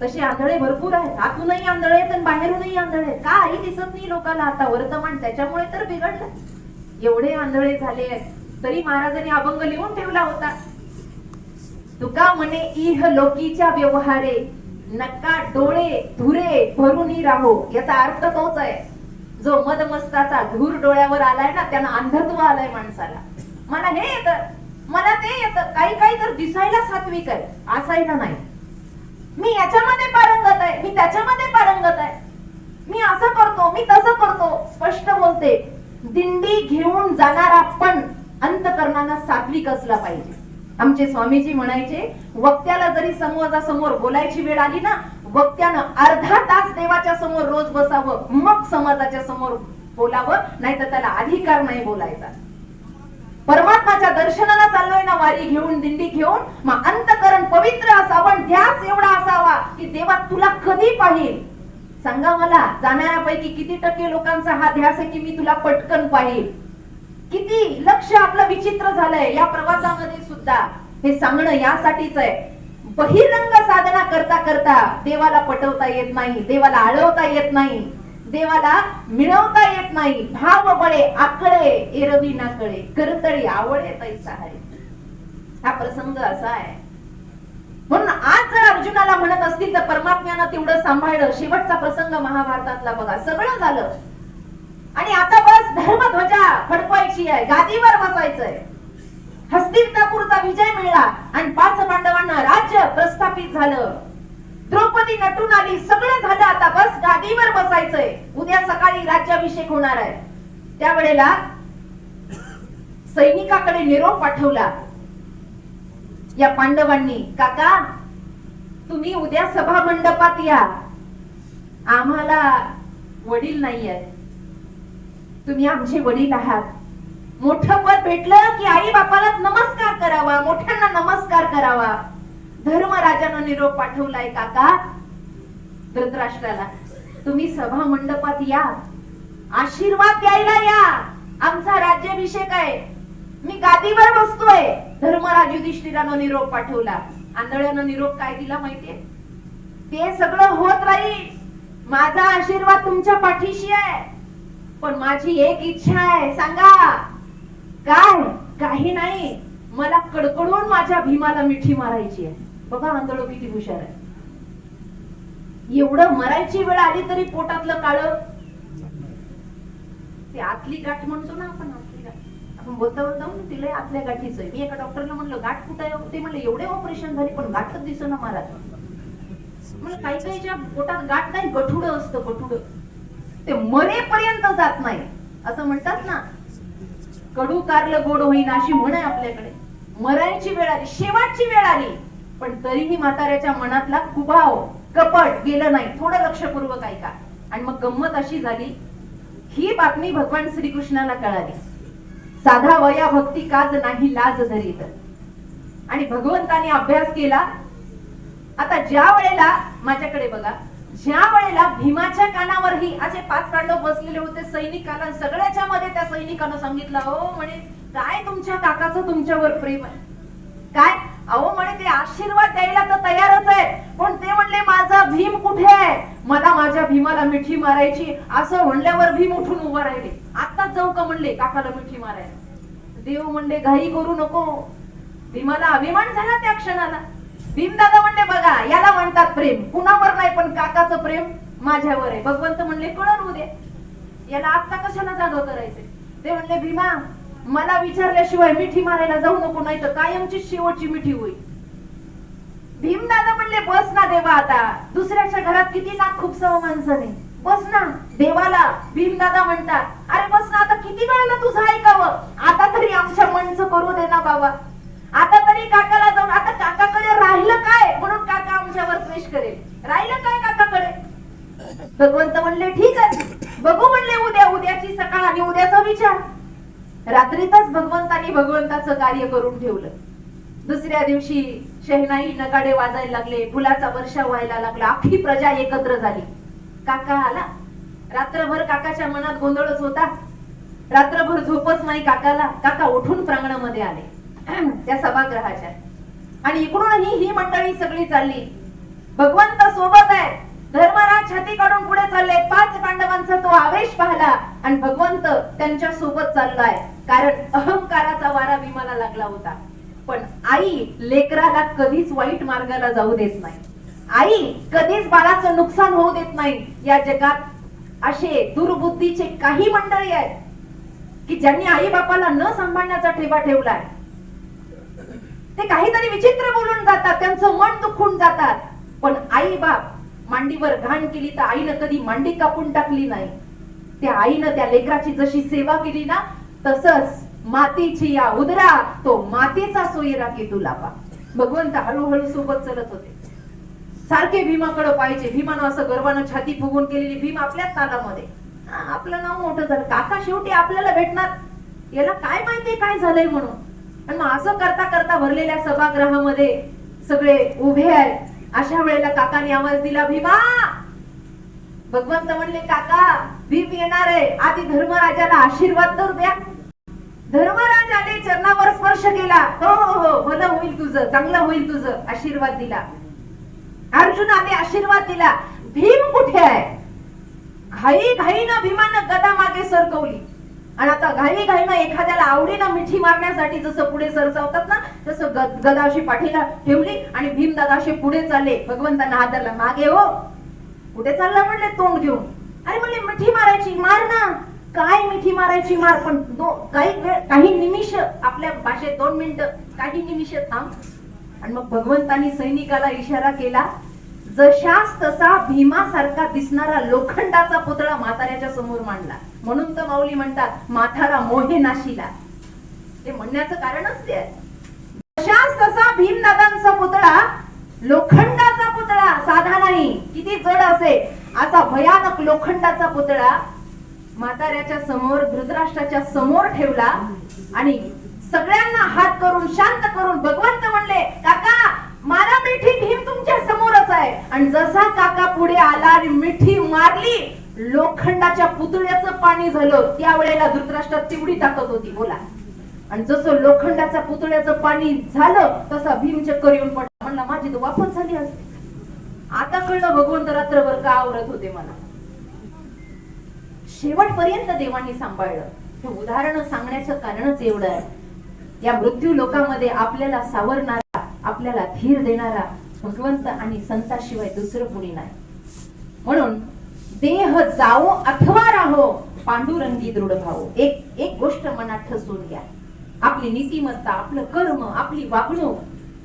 तसे आंधळे भरपूर आहेत. आतूनही आंधळे आहेत आणि बाहेरूनही आंधळे आहेत. काही दिसत नाही लोकांना आता वर्तमान, त्याच्यामुळे तर बिघडलं. एवढे आंधळे झाले तरी महाराजांनी अभंग लिहून ठेवला होता. तुका म्हणे इह लोकीच्या व्यवहारे नका डोळे धुरे भरूनही राहो. याचा अर्थ तोच आहे. जो मदमस्ताचा धूर डोळ्यावर आलाय ना त्यानं अंधत्व आलाय माणसाला. मला हे येतं, मला ते येतं, काही काही तर दिसायला सात्विक आहे, असायला नाही. मी याच्यामध्ये पारंगत आहे, मी त्याच्यामध्ये पारंगत आहे, मी असं करतो, मी तसं करतो. स्पष्ट बोलते, दिंडी घेऊन जाणारा पण अंतकरणाला सात्विक असला पाहिजे. आमचे स्वामीजी म्हणायचे, वक्त्याला जरी समाजासमोर बोलायची वेळ आली ना, वक्त्यानं अर्धा तास देवाच्या समोर रोज बसावं, मग समाजाच्या समोर बोलावं, नाही तर त्याला अधिकार नाही बोलायचा. परमात्माच्या दर्शनाला चाललोय ना वारी घेऊन, दिंडी घेऊन, मग अंतकरण पवित्र असावं, ध्यास एवढा असावा की देवा तुला कधी पाहिल. सांगा मला, जाणाऱ्यापैकी किती टक्के लोकांचा हा ध्यास आहे की मी तुला पटकन पाहिल. किती लक्ष आपलं विचित्र झालंय या प्रवासामध्ये सुद्धा. हे सांगणं यासाठीच आहे. बहिरंग साधना करता करता देवाला पटवता येत नाही, देवाला आळवता येत नाही, देवाला मिळवता येत नाही. भाव बळे आकळे एरवी ना कळे, करतळी आवळे तैसा आहे. हा प्रसंग असा आहे. म्हणून आज जर अर्जुनाला म्हणत असतील तर परमात्म्यानं तेवढं सांभाळलं. शेवटचा प्रसंग महाभारतातला बघा, सगळं झालं आणि आता बस धर्मध्वजा फडकवायची आहे, गादीवर बसायचंय. हस्तिनापूरचा विजय मिळला आणि 5 पांडवांना राज्य प्रस्थापित झालं. द्रौपदी नटून आली, सगळं झालं. आता बस गादीवर बसायचंय. उद्या सकाळी राज्याभिषेक होणार आहे. त्यावेळेला सैनिकाकडे निरोप पाठवला या पांडवांनी, काका तुम्ही उद्या सभा मंडपात या, आम्हाला वडील नाही आहेत, तुम्ही आमचे वडील आहात. मोठं पद भेटलं की आई बापाला नमस्कार करावा, मोठ्यांना नमस्कार करावा. धर्मराजानं निरोप पाठवलाय, काका धृतराष्ट्राला तुम्ही सभा मंडपात या, आशीर्वाद द्यायला या, आमचा राज्याभिषेक आहे, मी गादीवर बसतोय. धर्मराज युधिष्ठिरानं निरोप पाठवला. आंधळ्यानं निरोप काय दिला माहितीये? ते सगळं होत राहील, माझा आशीर्वाद तुमच्या पाठीशी आहे, पण माझी एक इच्छा आहे. सांगा काय? काही नाही, मला कडकडून माझ्या भीमाला मिठी मारायची आहे. बघा आंधळ किती हुशार आहे. एवढं मरायची वेळ आली तरी पोटातलं काळं, ते आतली गाठ म्हणतो ना आपण, आतली गाठ. आपण बोलता बोलता तिला आतल्या गाठीच आहे. मी एका डॉक्टरला म्हणलं गाठ कुठे आहे? ते म्हणलं एवढे ऑपरेशन झाले पण गाठच दिसेना मला. मला काही काहीच्या पोटात गाठ नाही, गठुड असतं, गठुड. ते मरेपर्यंत जात नाही असं म्हणतात ना, कडू कारलं गोड होईन अशी म्हण आहे आपल्याकडे. मरायची वेळ आली, शेवटची वेळ आली, पण तरीही म्हाताऱ्याच्या मनातला कुभाव कपट गेलं नाही. थोडं लक्षपूर्वक ऐका. आणि मग गंमत अशी झाली, ही बातमी भगवान श्रीकृष्णाला कळाली. साधा वया भक्ती काज नाही लाज धरीत. आणि भगवंताने अभ्यास केला. आता ज्या वेळेला माझ्याकडे बघा, ज्या वेळेला भीमाच्या कानावरही असे 5 पांडव बसलेले होते सैनिकाला, सगळ्याच्या मध्ये त्या सैनिकानं सांगितलं, हो म्हणे काय तुमच्या काकाचं तुमच्यावर प्रेम आहे काय? अहो म्हणे ते आशीर्वाद द्यायला तर तयारच आहे, पण ते म्हणले माझा भीम कुठे आहे, मला माझ्या भीमाला मिठी मारायची. असं म्हणल्यावर भीम उठून उभं राहिले. आताच जाऊ का म्हणले काकाला मिठी मारायला. देव म्हणले घाई करू नको. भीमाला अभिमान झाला त्या क्षणाला. भीमदादा म्हणले बघा याला म्हणतात प्रेम, कुणावर नाही पण काकाचं प्रेम माझ्यावर आहे. भगवंत म्हणले कळण उद्या, याला आता कशाला जागा करायचे. ते म्हणले भीमा मला विचारल्याशिवाय मिठी मारायला जाऊ नको, नाही तर कायमची शेवटची मिठी होईल. भीमदादा म्हणले बस ना देवा, आता दुसऱ्याच्या घरात किती नाक खुपसावं माणसाने, बस ना देवाला. भीमदादा म्हणतात अरे बस ना, आता किती वेळेला तुझं ऐकावं, आता तरी आमच्या मनचं करू दे ना बाबा. आता तरी काकाला जाऊन, आता काकाकडे राहिलं काय म्हणून काका आमच्यावर द्वेष करेल, राहिलं काय काकाकडे. भगवंत म्हणले ठीक आहे बघू म्हणले उद्या, उद्याची सकाळ आणि उद्याचा विचार. रात्रीतच भगवंताचं कार्य करून ठेवलं. दुसऱ्या दिवशी शहनाई नगाडे वाजायला लागले, फुलाचा वर्षाव व्हायला लागला, अख्खी प्रजा एकत्र झाली. काका आला. रात्रभर काकाच्या मनात गोंधळच होता, रात्रभर झोपच नाही काकाला. काका उठून प्रांगणामध्ये आले त्या सभागृहाच्या, आणि इकडूनही ही मंडळी सगळी चालली. भगवंत सोबत आहे. धर्मराज छाती काढून पुढे चालले. 5 पांडवांचा तो आवेश पाहला आणि भगवंत त्यांच्या सोबत चाललाय, कारण अहंकाराचा वारा भीमाला लागला होता. पण आई लेकराला कधीच वाईट मार्गाला जाऊ देत नाही. आई कधीच बाळाचं नुकसान होऊ देत नाही. या जगात असे दुर्बुद्धीचे काही मंडळी आहेत की ज्यांनी आई बापाला न सांभाळण्याचा ठेवा ठेवलाय. ते काहीतरी विचित्र बोलून जातात, त्यांचं मन दुखून जातात. पण आई बाप मांडीवर घाण केली तर आईनं कधी मांडी कापून टाकली नाही. त्या आईनं त्या लेकराची जशी सेवा केली ना, तसंच मातीची या उदरा तो मातीचा सोयरा की तुला पा. भगवंत हळूहळू सोबत चलत होते. सारखे भीमाकडे पाहिजे. भीमानं असं गर्वानं छाती फुगून केलेली. भीम आपल्याच तालामध्ये. आपलं नाव मोठं झालं, काका शेवटी आपल्याला भेटणार, याला काय माहिती काय झालंय म्हणून. आणि मग असं करता करता भरलेल्या सभागृहामध्ये सगळे उभे आहेत. अशा वेळेला काकाने आवाज दिला भीमा. भगवंत म्हणले काका भीम येणार आहे, आधी धर्मराजाला आशीर्वाद तर द्या. धर्मराज आले, चरणावर स्पर्श केला. हो हो हो भलं होईल तुझं, चांगलं होईल तुझं, आशीर्वाद दिला. अर्जुनाने आशीर्वाद दिला. भीम कुठे आहे. घाई घाईनं भीमानं गदा मागे सरकवली. आणि आता घाई घाईनं एखाद्याला आवडीनं मिठी मारण्यासाठी जसं पुढे सरसावतात ना, तसं गदा अशी पाठीला ठेवली आणि भीमदादा असे पुढे चालले. भगवंतांना हादरला. मागे हो, कुठे चालला म्हणले तोंड घेऊन. अरे म्हणले मिठी मारायची, मार ना. काय मिठी मारायची, मार, पण काही निमिष, आपल्या भाषेत 2 मिनिटं, काही निमिष थांब. आणि मग भगवंतांनी सैनिकाला इशारा केला. जशास तसा भीमासारखा दिसणारा लोखंडाचा पुतळा म्हाताऱ्याच्या समोर मांडला. म्हणून तर माऊली म्हणतात म्हातारा मोहे नाशीला. ते म्हणण्याचं कारणच ते आहे. जशास तसा भीमदादांचा पुतळा, लोखंडाचा पुतळा, साधा नाही, किती जड असे असा भयानक लोखंडाचा पुतळा म्हाताऱ्याच्या समोर, धृतराष्ट्राच्या समोर ठेवला. आणि सगळ्यांना हात करून शांत करून भगवंत म्हणले काका मला मिठी भीम तुमच्या समोरच आहे. आणि जसा काका पुढे आला आणि मिठी मारली, लोखंडाच्या पुतळ्याचं पाणी झालं. त्यावेळेला धृतराष्ट्रात तेवढी ताकद होती, बोला. आणि जसं लोखंडाच्या पुतळ्याचं पाणी झालं तसा भीम चक्कर येऊन पडला. म्हणला माझी तर वापस झाली असते. आता कळलं भगवंत रात्रभर का आवरत होते मला. शेवटपर्यंत देवानी सांभाळलं. हे उदाहरण सांगण्याचं कारणच एवढं आहे. या मृत्यू लोकामध्ये आपल्याला सावरणारा, आपल्याला धीर देणारा भगवंत आणि संताशिवाय दुसरं कोणी नाही. म्हणून देह जाओ अथवा राहो, पांडुरंगी दृढ भावो. एक गोष्ट मनात ठसवून घ्या. आपली नीतिमत्ता, आपलं कर्म, आपली वागणूक.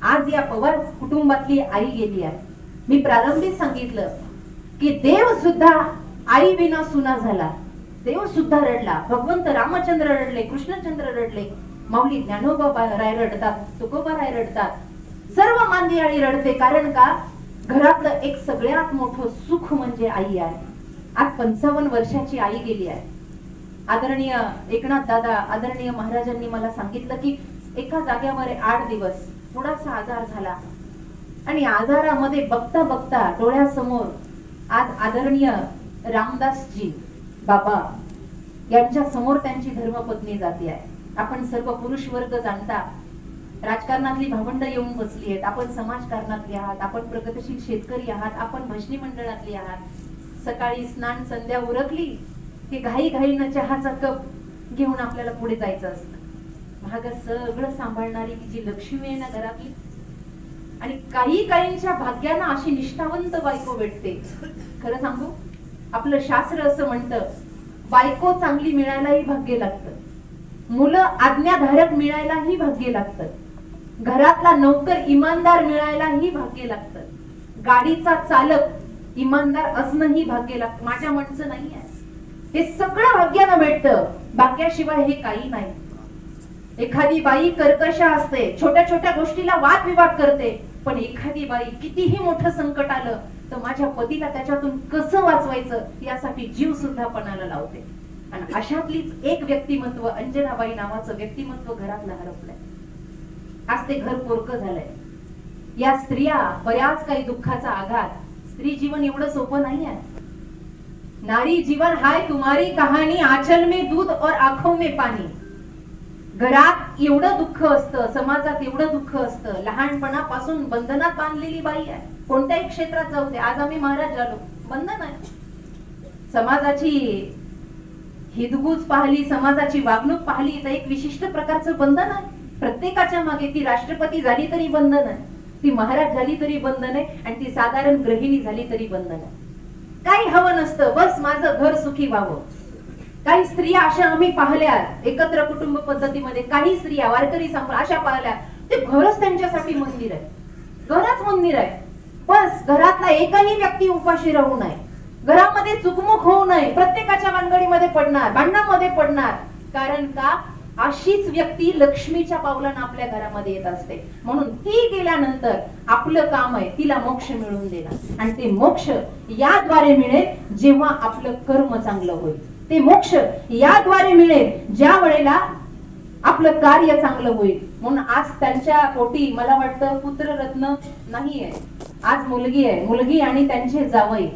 आज या पवार कुटुंबातली आई गेली आहे. मी प्रारंभी सांगितलं की देव सुद्धा आई विना सुना झाला. देव सुद्धा रडला. भगवंत रामचंद्र रडले, कृष्णचंद्र रडले, माऊली ज्ञानोबा राय रडतात, तुकोबा राय रडतात, सर्व मांदियाळी रडते. कारण का, घरातलं एक सगळ्यात मोठं सुख म्हणजे आई आहे. आज 55 वर्षाची आई गेली आहे. आदरणीय एकनाथ दादा, आदरणीय महाराजांनी मला सांगितलं की एका जाग्यावर 8 दिवस थोडासा आजार झाला. आणि आजारामध्ये बघता बघता डोळ्यासमोर आज आदरणीय रामदासजी बाबा यांच्या समोर त्यांची धर्मपत्नी जाती आहे. आपण सर्व पुरुष वर्ग जाणता, राजकारणातली भावंड येऊन बसली आहेत, आपण समाजकारणातली आहात, आपण प्रगतशील शेतकरी आहात, आपण भजनी मंडळातली आहात. सकाळी स्नान संध्या उरकली की घाई घाईनं चहाचा कप घेऊन आपल्याला पुढे जायचं असतं. भाग सगळं सांभाळणारी जी लक्ष्मी आहे ना घरातली, आणि काही काहींच्या भाग्यानं अशी निष्ठावंत बायको भेटते. खरं सांगू, आपलं शास्त्र असं म्हणतं, बायको चांगली मिळायलाही भाग्य लागतं, मुलं आज्ञाधारक मिळायलाही भाग्य लागतं, घरातला नौकर इमानदार मिळायलाही भाग्य लागतं, गाडीचा चालक इमानदार असणंही भाग्य लागतं. माझ्या म्हणचं नाही आहे, हे सगळं भाग्यानं भेटतं, भाग्याशिवाय हे काही नाही. एखादी बाई कर्कश असते, छोट्या छोट्या गोष्टीला वादविवाद करते, पण एखादी बाई कितीही मोठं संकट आलं तर माझ्या पतीला त्याच्यातून कसं वाचवायचं यासाठी जीव सुद्धा पणाला लावते. आणि अशातलीच एक व्यक्तिमत्व, अंजनाबाई नावाचं व्यक्तिमत्व घरातलं हरपलंय. आज ते घर पोरकं झालंय. या स्त्रिया बऱ्याच काही दुःखाचा आघात. स्त्री जीवन एवढं सोपं नाही आहे. नारी जीवन हाय तुम्हारी कहाणी, आंचल में दूध और आंखों में पाणी. घरात एवढं दुःख असतं, समाजात एवढं दुःख असतं. लहानपणापासून बंधनात बांधलेली बाई आहे, कोणत्याही क्षेत्रात जाऊ दे. आज आम्ही महाराज झालो, बंधन आहे. समाजाची हिदगूज पाहिली, समाजाची वागणूक पाहिली तर एक विशिष्ट प्रकारचं बंधन आहे प्रत्येकाच्या मागे. ती राष्ट्रपती झाली तरी बंधन आहे, ती महाराज झाली तरी बंधन आहे, आणि ती साधारण गृहिणी झाली तरी बंधन आहे. काही हवं नसतं, बस माझं घर सुखी व्हावं. काही स्त्रिया अशा आम्ही पाहिल्या एकत्र कुटुंब पद्धतीमध्ये, काही स्त्रिया वारकरी संप्रदाय अशा पाहिल्या, ते घरच त्यांच्यासाठी मंदिर आहे, घरच मंदिर आहे. बस घरातला एकही व्यक्ती उपाशी राहू नये, घरामध्ये चुकमुक होऊ नये, प्रत्येकाच्या भानगडीमध्ये पडणार, भांडणामध्ये पडणार. कारण का, अशीच व्यक्ती लक्ष्मीच्या पावलानं आपल्या घरामध्ये येत असते. म्हणून ती गेल्यानंतर आपलं काम आहे तिला मोक्ष मिळवून देणं, आणि ते मोक्ष याद्वारे मिळेल जेव्हा आपलं कर्म चांगलं होईल. ते मोक्ष याद्वारे मिळेल ज्या वेळेला आपलं कार्य चांगलं होईल. म्हणून आज त्यांच्या पोटी मला वाटतं पुत्ररत्न नाहीये, आज मुलगी आहे. मुलगी आणि त्यांचे जावई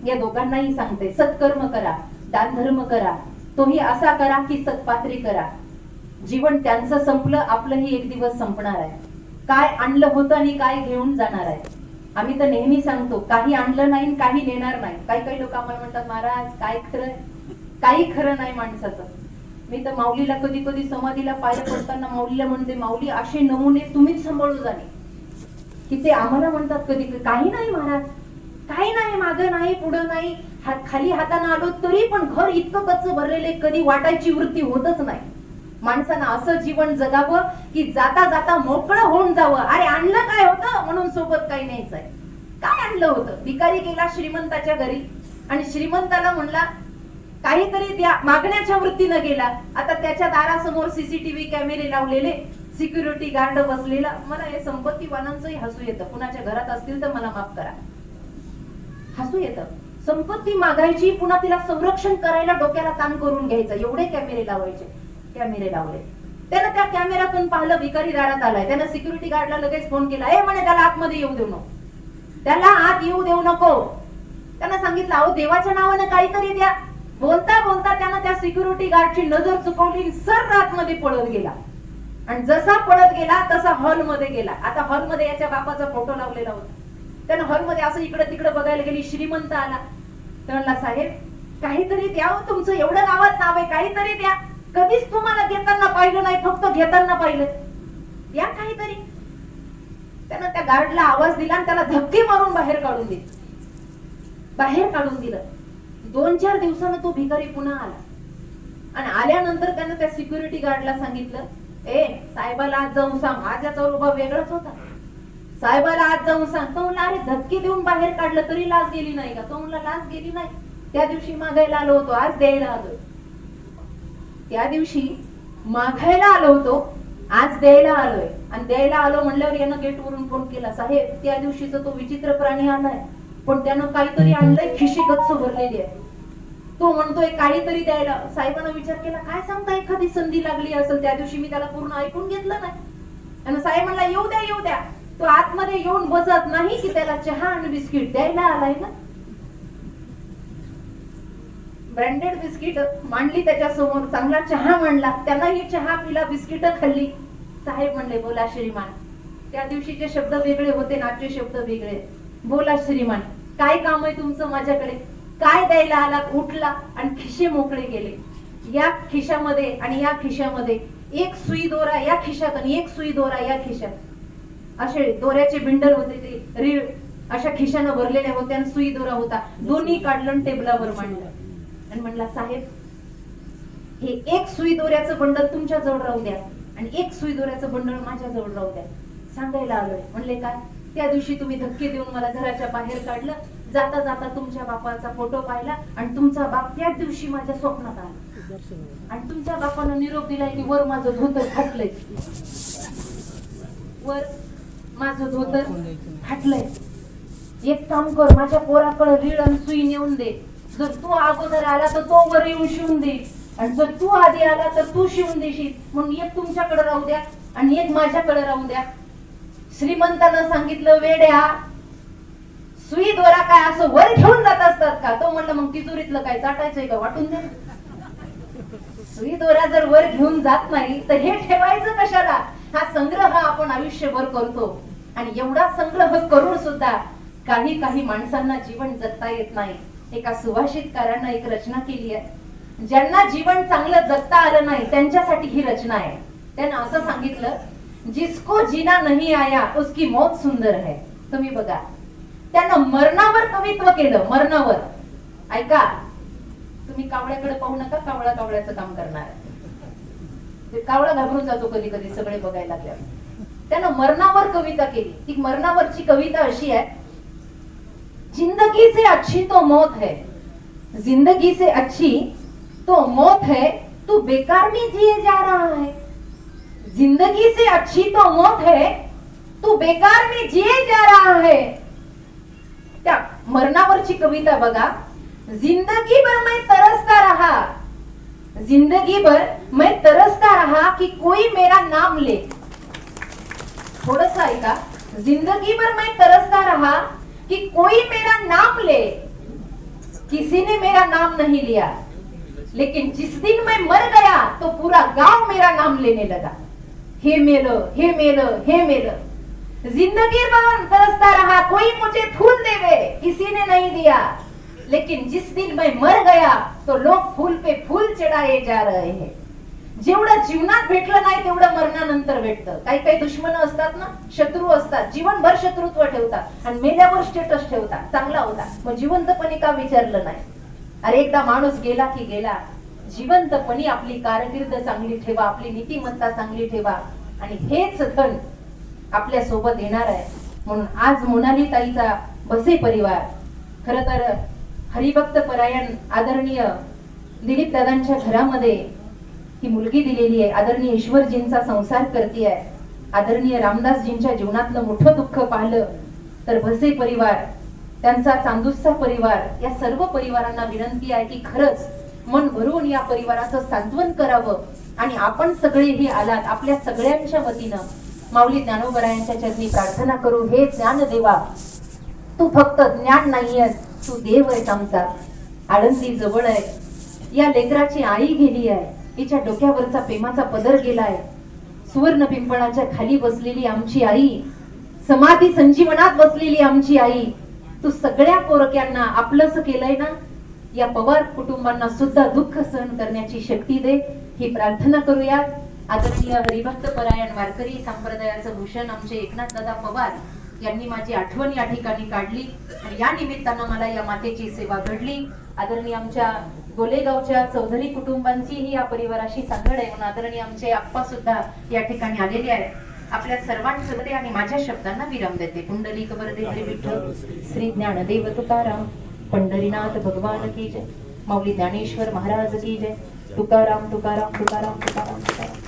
या दोघांनाही सांगते, सत्कर्म करा, दानधर्म करा, तोही असा करा की सत्पात्री करा. जीवन त्यांचं संपलं, आपलंही एक दिवस संपणार आहे. काय आणलं होतं आणि काय घेऊन जाणार आहे. आम्ही तर नेहमी सांगतो, काही आणलं नाही, काही नेणार नाही. काही लोक आम्हाला म्हणतात, महाराज काय खरं, काही खरं नाही माणसाचं. मी तर माऊलीला कधी कधी समाधीला पाया पडताना माऊलीला म्हणते, माऊली असे नमुने तुम्हीच सांभाळू जाणे. की ते आम्हाला म्हणतात कधी, काही नाही महाराज, काही नाही, मागं नाही, पुढं नाही, खाली हाताने आलो तरी पण घर इतकं कच्च भरलेले, कधी वाटायची वृत्ती होतच नाही. माणसानं असं जीवन जगावं की जाता जाता मोकळं होऊन जावं. अरे आणलं काय होतं म्हणून सोबत काही न्यायचंय. काय आणलं होतं? भिकारी गेला श्रीमंताच्या घरी आणि श्रीमंताला म्हणला काहीतरी द्या, मागण्याच्या वृत्तीनं गेला. आता त्याच्या दारासमोर सीसीटीव्ही कॅमेरे लावलेले, सिक्युरिटी गार्ड बसलेला. मला हे संपत्तीवानांचंही हसू येतं, कुणाच्या घरात असतील तर मला माफ करा, हसू येतं. संपत्ती मागायची, पुन्हा तिला संरक्षण करायला डोक्याला ताण करून घ्यायचं, एवढे कॅमेरे लावायचे. कॅमेरे लावले. त्यानं त्या कॅमेऱ्यातून पाहिलं भिकारी दारात आलाय. त्यानं सिक्युरिटी गार्डला लगेच फोन केला, ए म्हणे त्याला आतमध्ये येऊ देऊ नको, त्याला आत येऊ देऊ नको. त्यानं सांगितलं, अहो देवाच्या नावानं काहीतरी द्या. बोलता बोलता त्यानं त्या सिक्युरिटी गार्डची नजर चुकवली, सर आतमध्ये पळत गेला. आणि जसा पळत गेला तसा हॉलमध्ये गेला. आता हॉलमध्ये याच्या बापाचा फोटो लावलेला होता. त्यानं हॉलमध्ये असं इकडे तिकडे बघायला गेली. श्रीमंत आला. तर म्हणला, साहेब काहीतरी द्या, तुमचं एवढं गावात नाव आहे, काहीतरी द्या. कधीच तुम्हाला देताना पाहिलं नाही, फक्त घेताना पाहिलं, या काहीतरी. त्यानं त्या गार्डला आवाज दिला आणि त्याला धक्के मारून बाहेर काढून दिलं. बाहेर काढून दिलं. 2-4 दिवसानं तो भिकारी पुन्हा आला. आणि आल्यानंतर त्यानं त्या सिक्युरिटी गार्डला सांगितलं, ए साहेबाला आज जाऊन सांग. माझ्याचा रुबाब वेगळाच होता. साहेबाला आज जाऊन सांग. तो म्हणला, अरे धक्के देऊन बाहेर काढलं तरी लाज गेली नाही का? तो म्हणला, लाज गेली नाही. त्या दिवशी मागायला आलो होतो, आज द्यायला आलोय. त्या दिवशी मागायला आलो होतो, आज द्यायला आलोय. आणि द्यायला आलो म्हणल्यावर यानं गेटवरून फोन केला, साहेब त्या दिवशीचा तो विचित्र प्राणी आलाय, पण त्यानं काहीतरी आणलंय, खिशी गच्च भरलेली आहे. तो म्हणतोय काहीतरी द्यायला. साहेबांना विचार केला, काय सांगता, एखादी संधी लागली असेल. त्या दिवशी मी त्याला पूर्ण ऐकून घेतलं नाही. आणि साहेब म्हणला, येऊ द्या येऊ द्या. तो आतमध्ये येऊन बसत नाही की त्याला चहा आणि बिस्किट द्यायला आलाय ना. ब्रँडेड बिस्किट मांडली त्याच्या समोर, चांगला चहा मांडला, त्यांना ही चहा पिला, बिस्किट खाल्ली. साहेब म्हणले, बोला श्रीमान. त्या दिवशीचे शब्द वेगळे होते, नाट्य शब्द वेगळे. बोला श्रीमान, काय काम आहे तुमचं माझ्याकडे? काय द्यायला आलात? उठला आणि खिशे मोकळे गेले. या खिशामध्ये आणि या खिशामध्ये एक सुई दोरा या खिशात आणि एक सुई दोरा या खिशात, असे दोऱ्याचे बिंडल होते, ते रीळ अशा खिशानं भरलेल्या होत्या आणि सुई दोरा होता. दोन्ही काढलं आणि टेबलावर मांडलं आणि म्हणला, साहेब हे एक सुई दोऱ्याचं बंडल तुमच्या जवळ राहू द्या आणि एक सुई दोऱ्याचं बंडल माझ्या जवळ राहू द्या. सांगायला आलोय. म्हणले काय? त्या दिवशी तुम्ही धक्के देऊन मला घराच्या बाहेर काढलं, जाता जाता तुमच्या बापाचा फोटो पाहिला आणि तुमचा बाप त्याच दिवशी माझ्या स्वप्नात आला आणि तुमच्या बापानं निरोप दिलाय की वर माझं धोतर फाटलंय, वर माझं धोतर फाटलंय. एक काम कर, माझ्या पोराकडे रीळ आणि सुई नेऊन दे. जर तू अगोदर आला तर तो वर येऊन शिवून दे आणि जर तू आधी आला तर तू शिवून देशील. म्हणून एक तुमच्याकडे राहू द्या आणि एक माझ्याकडे राहू द्या. श्रीमंतानं सांगितलं, वेड्या, सुई दोरा काय असं वर घेऊन जात असतात का? तो म्हणलं, मग तिजोरीतलं काय चाटायचंय का? वाटून दे. सुई दोरा जर वर घेऊन जात नाही तर हे ठेवायचं कशाला? हा संग्रह आपण आयुष्यभर करतो आणि एवढा संग्रह करून सुद्धा काही काही माणसांना जीवन जगता येत नाही. एका सुभाषितकारानं एक रचना केली आहे, ज्यांना जीवन चांगलं जगता आलं नाही त्यांच्यासाठी ही रचना आहे. त्यानं असं सांगितलं, जिसको जीना नहीं आया उसकी मौत सुंदर है. तुम्ही बघा, त्यानं मरणावर कवित्व केलं, मरणावर. ऐका, तुम्ही कावळ्याकडे पाहू नका, कावळा कावळ्याचं काम करणार आहे. कावळा घाबरून जातो कधी कधी सगळे बघायला लागल्यावर. त्यानं मरणावर कविता केली. ती मरणावरची कविता अशी आहे, जिंदगी से अच्छी तो मौत है, जिंदगी से अच्छी तो मौत है, तू बेकार में जिए जा रहा है. जिंदगी से अच्छी तो मौत है, तू बेकार में जिए जा रहा है. त्या मरणावरची कविता बघा, जिंदगी भर मैं तरसता रहा, जिंदगी भर मैं तरसता रहा कि कोई मेरा नाम ले. थोडस ऐका, जिंदगी भर मैं तरसता रहा कि कोई मेरा नाम ले, किसी ने मेरा नाम नहीं लिया, लेकिन जिस दिन मैं मर गया तो पूरा गांव मेरा नाम लेने लगा. हे मेलो, हे मेलो, हे मेलो. जिंदगी भर तरसता रहा, कोई मुझे फूल देवे, किसी ने नहीं दिया, लेकिन जिस दिन मैं मर गया तो लोग फूल पे फूल चढ़ाए जा रहे हैं. जेवढं जीवनात भेटलं नाही तेवढं मरणानंतर भेटतं. काही काही दुश्मन असतात ना, शत्रू असतात, जीवनभर शत्रुत्व ठेवतात आणि मेल्यावर स्टेटस ठेवतात, चांगला होता मग जिवंतपणी का विचारलं नाही. अरे एकदा माणूस गेला की गेला. जिवंतपणी आपली कारकीर्द चांगली ठेवा, आपली नीतिमत्ता चांगली ठेवा आणि हेच धन आपल्या सोबत येणार आहे. म्हणून आज मोनाली ताईचा बसे परिवार, खर तर हरिभक्त परायण आदरणीय दिलीप दादांच्या घरामध्ये ही मुलगी दिलेली आहे. आदरणीय ईश्वरजींचा संसार करते आहे. आदरणीय रामदासजींच्या जीवनातलं मोठं दुःख पाहिलं तर भसे परिवार, त्यांचा चांदूसचा परिवार, या सर्व परिवारांना विनंती आहे की खरंच मन भरून या परिवाराचं सांत्वन करावं आणि आपण सगळेही आलात, आपल्या सगळ्यांच्या वतीनं माऊली ज्ञानोबरायांच्या चरणी प्रार्थना करू. हे ज्ञान देवा, तू फक्त ज्ञान नाहीयेस, तू देव आहेस आमचा. आळंदी जवळ आहे, या लेकराची आई गेली आहे, तिच्या डोक्यावरचा प्रेमाचा पदर गेलाय. सुवर्ण पिंपळाच्या खाली बसलेली आमची आई, समाधी संजीवनात बसलेली आमची आई, तू सगळ्या पोरक्यांना आपलंस केलंय ना. या पवार कुटुंबांना सुद्धा दुःख सहन करण्याची शक्ती दे, ही प्रार्थना करूयात. आदरणीय हरिभक्त परायण वारकरी संप्रदायाचं भूषण आमचे एकनाथ दादा पवार यांनी माझी आठवण या ठिकाणी काढली आणि या निमित्तानं मला या मातेची सेवा घडली. आदरणीय आमच्या गोलेगावच्या चौधरी कुटुंबांचीही या परिवाराशी सांगड आहे म्हणून आदरणीय आमचे आप्पा सुद्धा या ठिकाणी आलेले आहेत. आपल्या सर्वांसोबत आणि माझ्या शब्दांना विराम देते. पुंडलिक वरदे हरी विठ्ठल, श्री ज्ञानदेव तुकाराम, पंढरीनाथ भगवान की जय, माऊली ज्ञानेश्वर महाराज की जय. तुकाराम तुकाराम तुकाराम तुकाराम तुकाराम.